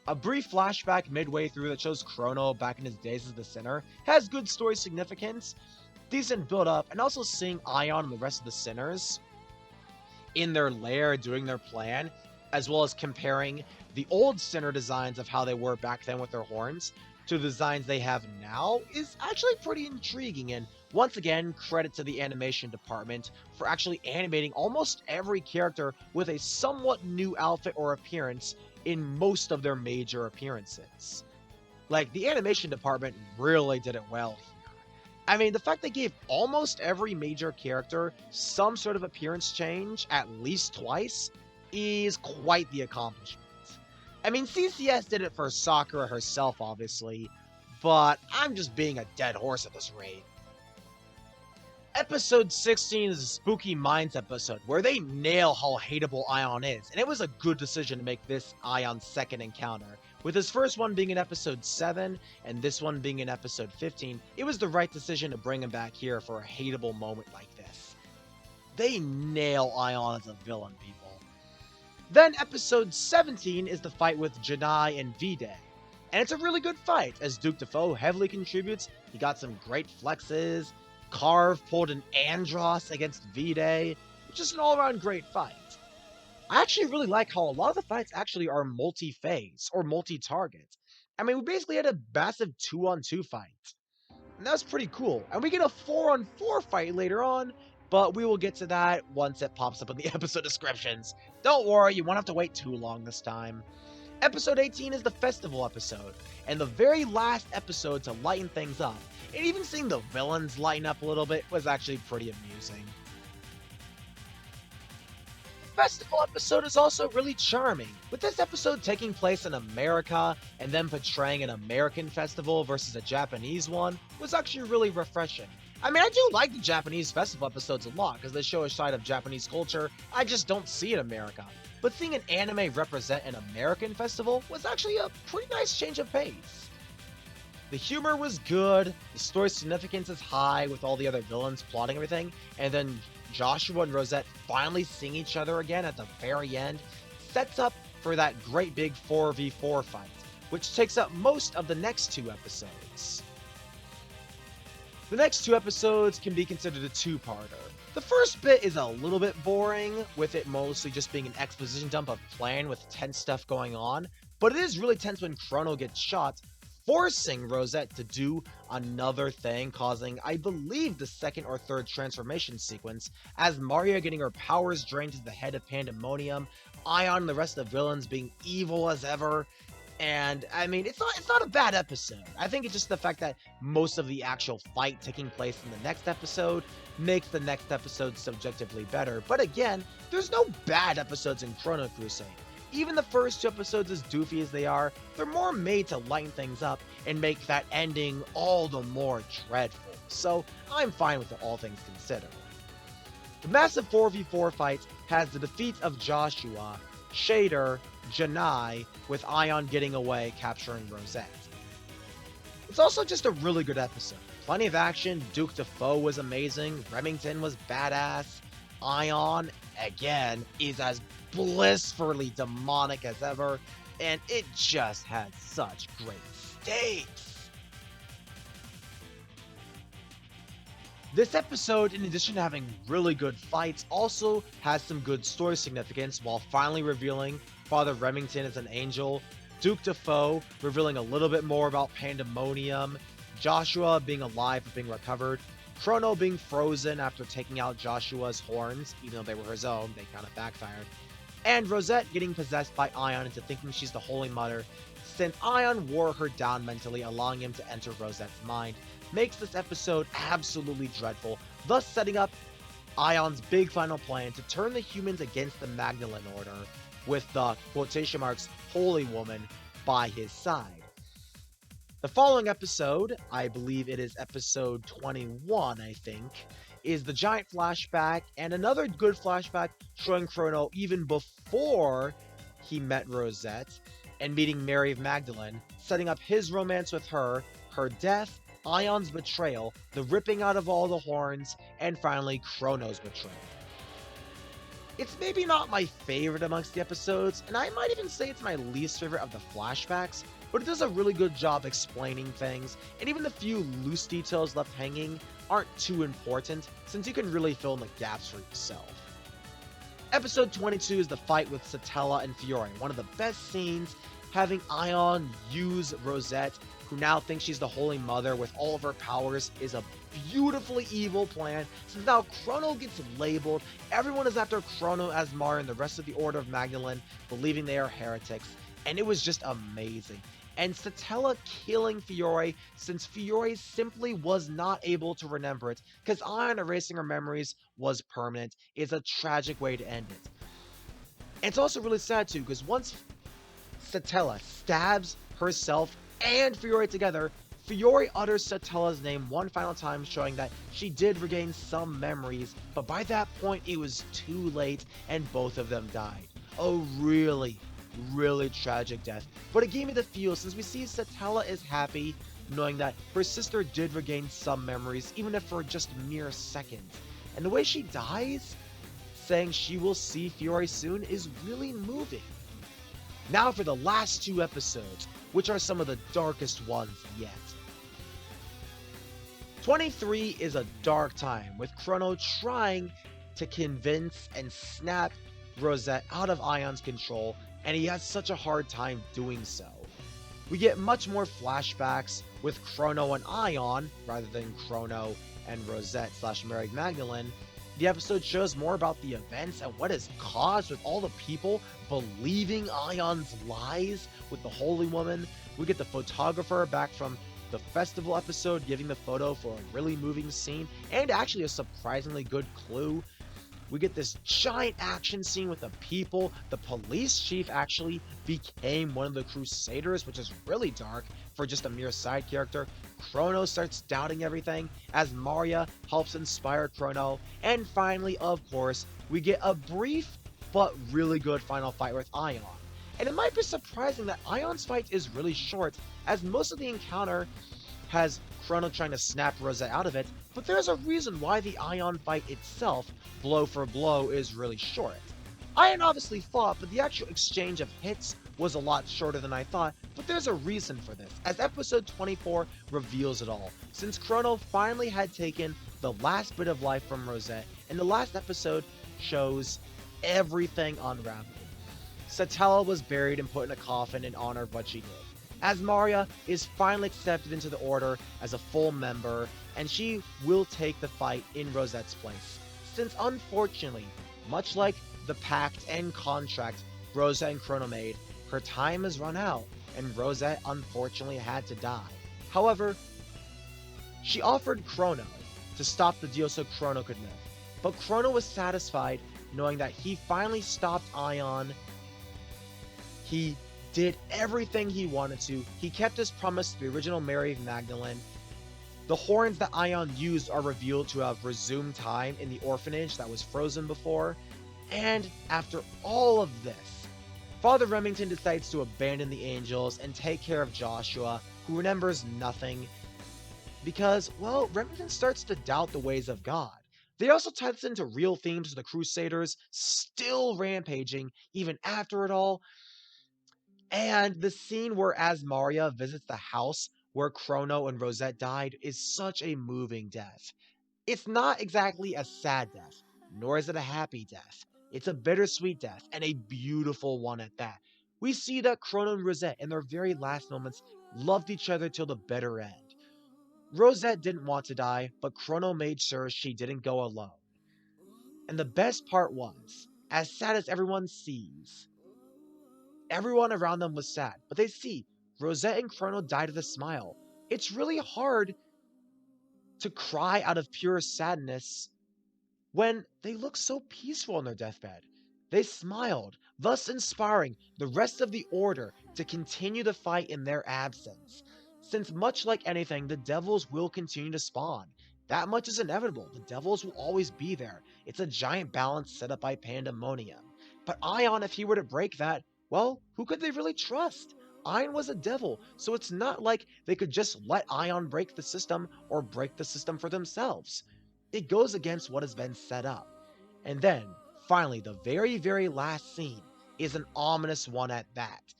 Speaker 1: a brief flashback midway through that shows Chrono back in his days as the Sinner, has good story significance, decent build up, and also seeing Ion and the rest of the Sinners in their lair doing their plan, as well as comparing the old Sinner designs of how they were back then with their horns to the designs they have now is actually pretty intriguing, and once again, credit to the animation department for actually animating almost every character with a somewhat new outfit or appearance in most of their major appearances. Like, the animation department really did it well here. I mean, the fact they gave almost every major character some sort of appearance change at least twice is quite the accomplishment. I mean, CCS did it for Sakura herself, obviously, but I'm just being a dead horse at this rate. Episode 16 is a Spooky Minds episode, where they nail how hateable Ion is, and it was a good decision to make this Ion's second encounter. With his first one being in episode 7, and this one being in episode 15, it was the right decision to bring him back here for a hateable moment like this. They nail Ion as a villain, people. Then episode 17 is the fight with Janai and V-Day. And it's a really good fight, as Duke Defoe heavily contributes. He got some great flexes. Carve pulled an Andros against V-Day. Just an all-around great fight. I actually really like how a lot of the fights actually are multi-phase, or multi-target. I mean, we basically had a massive 2-on-2 fight. And that was pretty cool. And we get a 4-on-4 fight later on, but we will get to that once it pops up in the episode descriptions. Don't worry, you won't have to wait too long this time. Episode 18 is the festival episode, and the very last episode to lighten things up, and even seeing the villains lighten up a little bit was actually pretty amusing. The festival episode is also really charming, with this episode taking place in America, and then portraying an American festival versus a Japanese one was actually really refreshing. I mean, I do like the Japanese festival episodes a lot, because they show a side of Japanese culture I just don't see in America. But seeing an anime represent an American festival was actually a pretty nice change of pace. The humor was good, the story significance is high with all the other villains plotting everything, and then Joshua and Rosette finally seeing each other again at the very end sets up for that great big 4v4 fight, which takes up most of the next 2 episodes. The next 2 episodes can be considered a 2-parter. The first bit is a little bit boring, with it mostly just being an exposition dump of plan with tense stuff going on, but it is really tense when Chrono gets shot, forcing Rosette to do another thing, causing, I believe, the 2nd or 3rd transformation sequence, Azmaria getting her powers drained to the head of Pandemonium, Ion and the rest of the villains being evil as ever. And, I mean, it's not a bad episode. I think it's just the fact that most of the actual fight taking place in the next episode makes the next episode subjectively better. But again, there's no bad episodes in Chrono Crusade. Even the first 2 episodes, as doofy as they are, they're more made to lighten things up and make that ending all the more dreadful. So, I'm fine with it, all things considered. The massive 4v4 fight has the defeat of Joshua, Shader, Janai, with Ion getting away, capturing Rosette. It's also just a really good episode. Plenty of action, Duke Defoe was amazing, Remington was badass, Ion, again, is as blissfully demonic as ever, and it just had such great stakes. This episode, in addition to having really good fights, also has some good story significance while finally revealing Father Remington as an angel, Duke Defoe revealing a little bit more about Pandemonium, Joshua being alive but being recovered, Chrono being frozen after taking out Joshua's horns, even though they were his own, they kind of backfired, and Rosette getting possessed by Ion into thinking she's the Holy Mother, since Ion wore her down mentally, allowing him to enter Rosette's mind, makes this episode absolutely dreadful, thus setting up Ion's big final plan to turn the humans against the Magdalene Order, with the quotation marks Holy Woman by his side. The following episode, I believe it is episode 21, I think, is the giant flashback, and another good flashback showing Chrono even before he met Rosette and meeting Mary of Magdalene, setting up his romance with her, her death, Ion's betrayal, the ripping out of all the horns, and finally Chrono's betrayal. It's maybe not my favorite amongst the episodes, and I might even say it's my least favorite of the flashbacks, but it does a really good job explaining things, and even the few loose details left hanging aren't too important, since you can really fill in the gaps for yourself. Episode 22 is the fight with Satella and Fiore, one of the best scenes, having Ion use Rosette, who now thinks she's the Holy Mother with all of her powers, is a beautifully evil plan, since now Chrono gets labeled, everyone is after Chrono, Azmaria, and the rest of the Order of Magdalene, believing they are heretics, and it was just amazing. And Satella killing Fiore, since Fiore simply was not able to remember it, because Ion erasing her memories was permanent, is a tragic way to end it. And it's also really sad too, because once Satella stabs herself and Fiore together, Fiore utters Satella's name one final time, showing that she did regain some memories, but by that point it was too late and both of them died. A really tragic death, but it gave me the feel, since we see Satella is happy knowing that her sister did regain some memories, even if for just mere seconds. And the way she dies, saying she will see Fiore soon, is really moving. Now for the last two episodes, which are some of the darkest ones yet. 23 is a dark time, with Chrono trying to convince and snap Rosette out of Ion's control, and he has such a hard time doing so. We get much more flashbacks with Chrono and Ion, rather than Chrono and Rosette / Mary Magdalene. The episode shows more about the events and what is caused with all the people believing Ion's lies with the Holy Woman. We get the photographer back from the festival episode giving the photo for a really moving scene, and actually a surprisingly good clue. We get this giant action scene with the people. The police chief actually became one of the Crusaders, which is really dark for just a mere side character. Chrono starts doubting everything as Maria helps inspire Chrono. And finally, of course, we get a brief but really good final fight with Ion. And it might be surprising that Ion's fight is really short, as most of the encounter has Chrono trying to snap Rosette out of it, but there's a reason why the Ion fight itself, blow for blow, is really short. Ion obviously fought, but the actual exchange of hits was a lot shorter than I thought, but there's a reason for this, as episode 24 reveals it all, since Chrono finally had taken the last bit of life from Rosette, and the last episode shows everything unraveling. Satella was buried and put in a coffin in honor of what she did. Azmaria is finally accepted into the Order as a full member, and she will take the fight in Rosette's place, since unfortunately, much like the pact and contract Rosette and Chrono made, her time has run out, and Rosette unfortunately had to die. However, she offered Chrono to stop the deal so Chrono could live, but Chrono was satisfied knowing that he finally stopped Ion. He did everything he wanted to. He kept his promise to the original Mary of Magdalene. The horns that Ion used are revealed to have resumed time in the orphanage that was frozen before. And after all of this, Father Remington decides to abandon the angels and take care of Joshua, who remembers nothing, because, well, Remington starts to doubt the ways of God. They also tie this into real themes of the Crusaders still rampaging even after it all. And the scene where Azmaria visits the house where Chrono and Rosette died is such a moving death. It's not exactly a sad death, nor is it a happy death. It's a bittersweet death, and a beautiful one at that. We see that Chrono and Rosette, in their very last moments, loved each other till the bitter end. Rosette didn't want to die, but Chrono made sure she didn't go alone. And the best part was, as sad as everyone sees, everyone around them was sad, but they see Rosette and Chrono died with a smile. It's really hard to cry out of pure sadness when they look so peaceful on their deathbed. They smiled, thus inspiring the rest of the Order to continue the fight in their absence. Since much like anything, the devils will continue to spawn. That much is inevitable. The devils will always be there. It's a giant balance set up by Pandemonium. But Ion, if he were to break that, well, who could they really trust? Ion was a devil, so it's not like they could just let Ion break the system or break the system for themselves. It goes against what has been set up. And then, finally, the very, very last scene is an ominous one at that.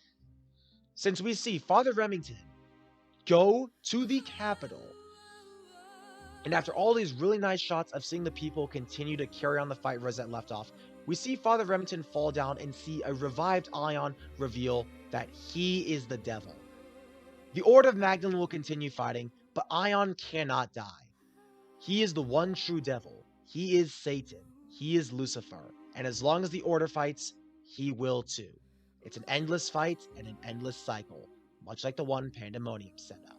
Speaker 1: Since we see Father Remington go to the Capitol, and after all these really nice shots of seeing the people continue to carry on the fight Rosette left off, we see Father Remington fall down and see a revived Ion reveal that he is the devil. The Order of Magdalene will continue fighting, but Ion cannot die. He is the one true devil. He is Satan. He is Lucifer. And as long as the Order fights, he will too. It's an endless fight and an endless cycle, much like the one Pandemonium set up.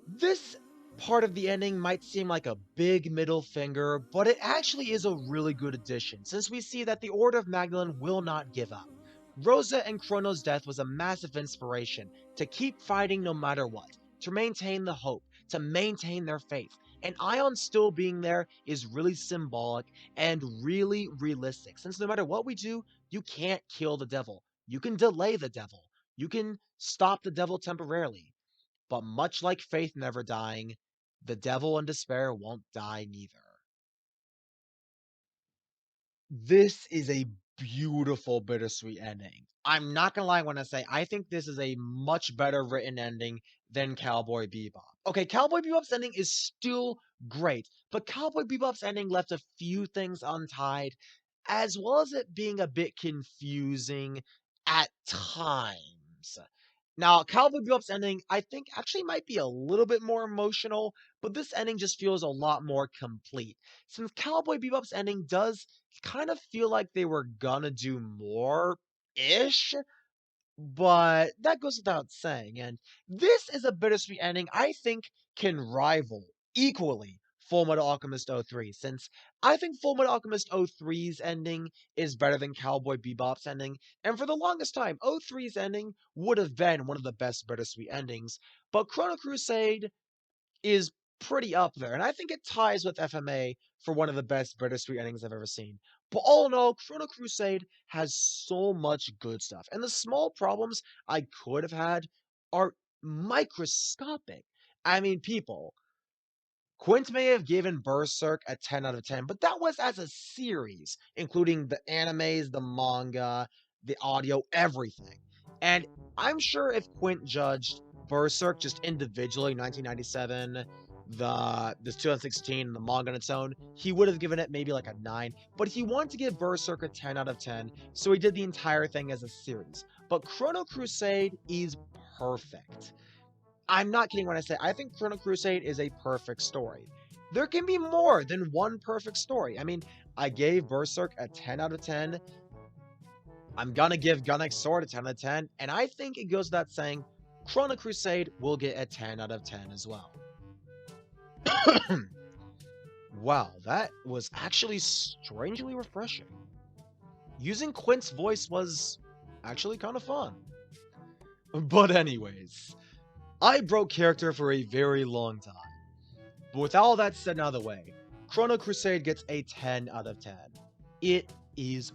Speaker 1: This part of the ending might seem like a big middle finger, but it actually is a really good addition, since we see that the Order of Magdalene will not give up. Rosa and Chrono's death was a massive inspiration to keep fighting no matter what, to maintain the hope, to maintain their faith. And Ion still being there is really symbolic and really realistic, since no matter what we do, you can't kill the devil. You can delay the devil. You can stop the devil temporarily. But much like faith never dying, the devil and despair won't die neither. This is a beautiful, bittersweet ending. I'm not gonna lie when I say I think this is a much better written ending than Cowboy Bebop. Okay, Cowboy Bebop's ending is still great, but Cowboy Bebop's ending left a few things untied, as well as it being a bit confusing at times. Now, Cowboy Bebop's ending, I think, actually might be a little bit more emotional, but this ending just feels a lot more complete. Since Cowboy Bebop's ending does kind of feel like they were gonna do more-ish, but that goes without saying. And this is a bittersweet ending I think can rival equally Fullmetal Alchemist 03, since I think Fullmetal Alchemist 03's ending is better than Cowboy Bebop's ending, and for the longest time, 03's ending would have been one of the best bittersweet endings, but Chrono Crusade is pretty up there, and I think it ties with FMA for one of the best bittersweet endings I've ever seen. But all in all, Chrono Crusade has so much good stuff, and the small problems I could have had are microscopic. I mean, people, Quint may have given Berserk a 10 out of 10, but that was as a series, including the animes, the manga, the audio, everything. And I'm sure if Quint judged Berserk just individually, 1997, this 2016, and the manga on its own, he would have given it maybe like a 9, but he wanted to give Berserk a 10 out of 10, so he did the entire thing as a series. But Chrono Crusade is perfect. I'm not kidding when I say I think Chrono Crusade is a perfect story. There can be more than one perfect story. I mean, I gave Berserk a 10 out of 10. I'm gonna give Gunnex Sword a 10 out of 10, and I think it goes without saying, Chrono Crusade will get a 10 out of 10 as well. Wow, that was actually strangely refreshing. Using Quint's voice was actually kind of fun. But anyways, I broke character for a very long time. But with all that said out of the way, Chrono Crusade gets a 10 out of 10. It is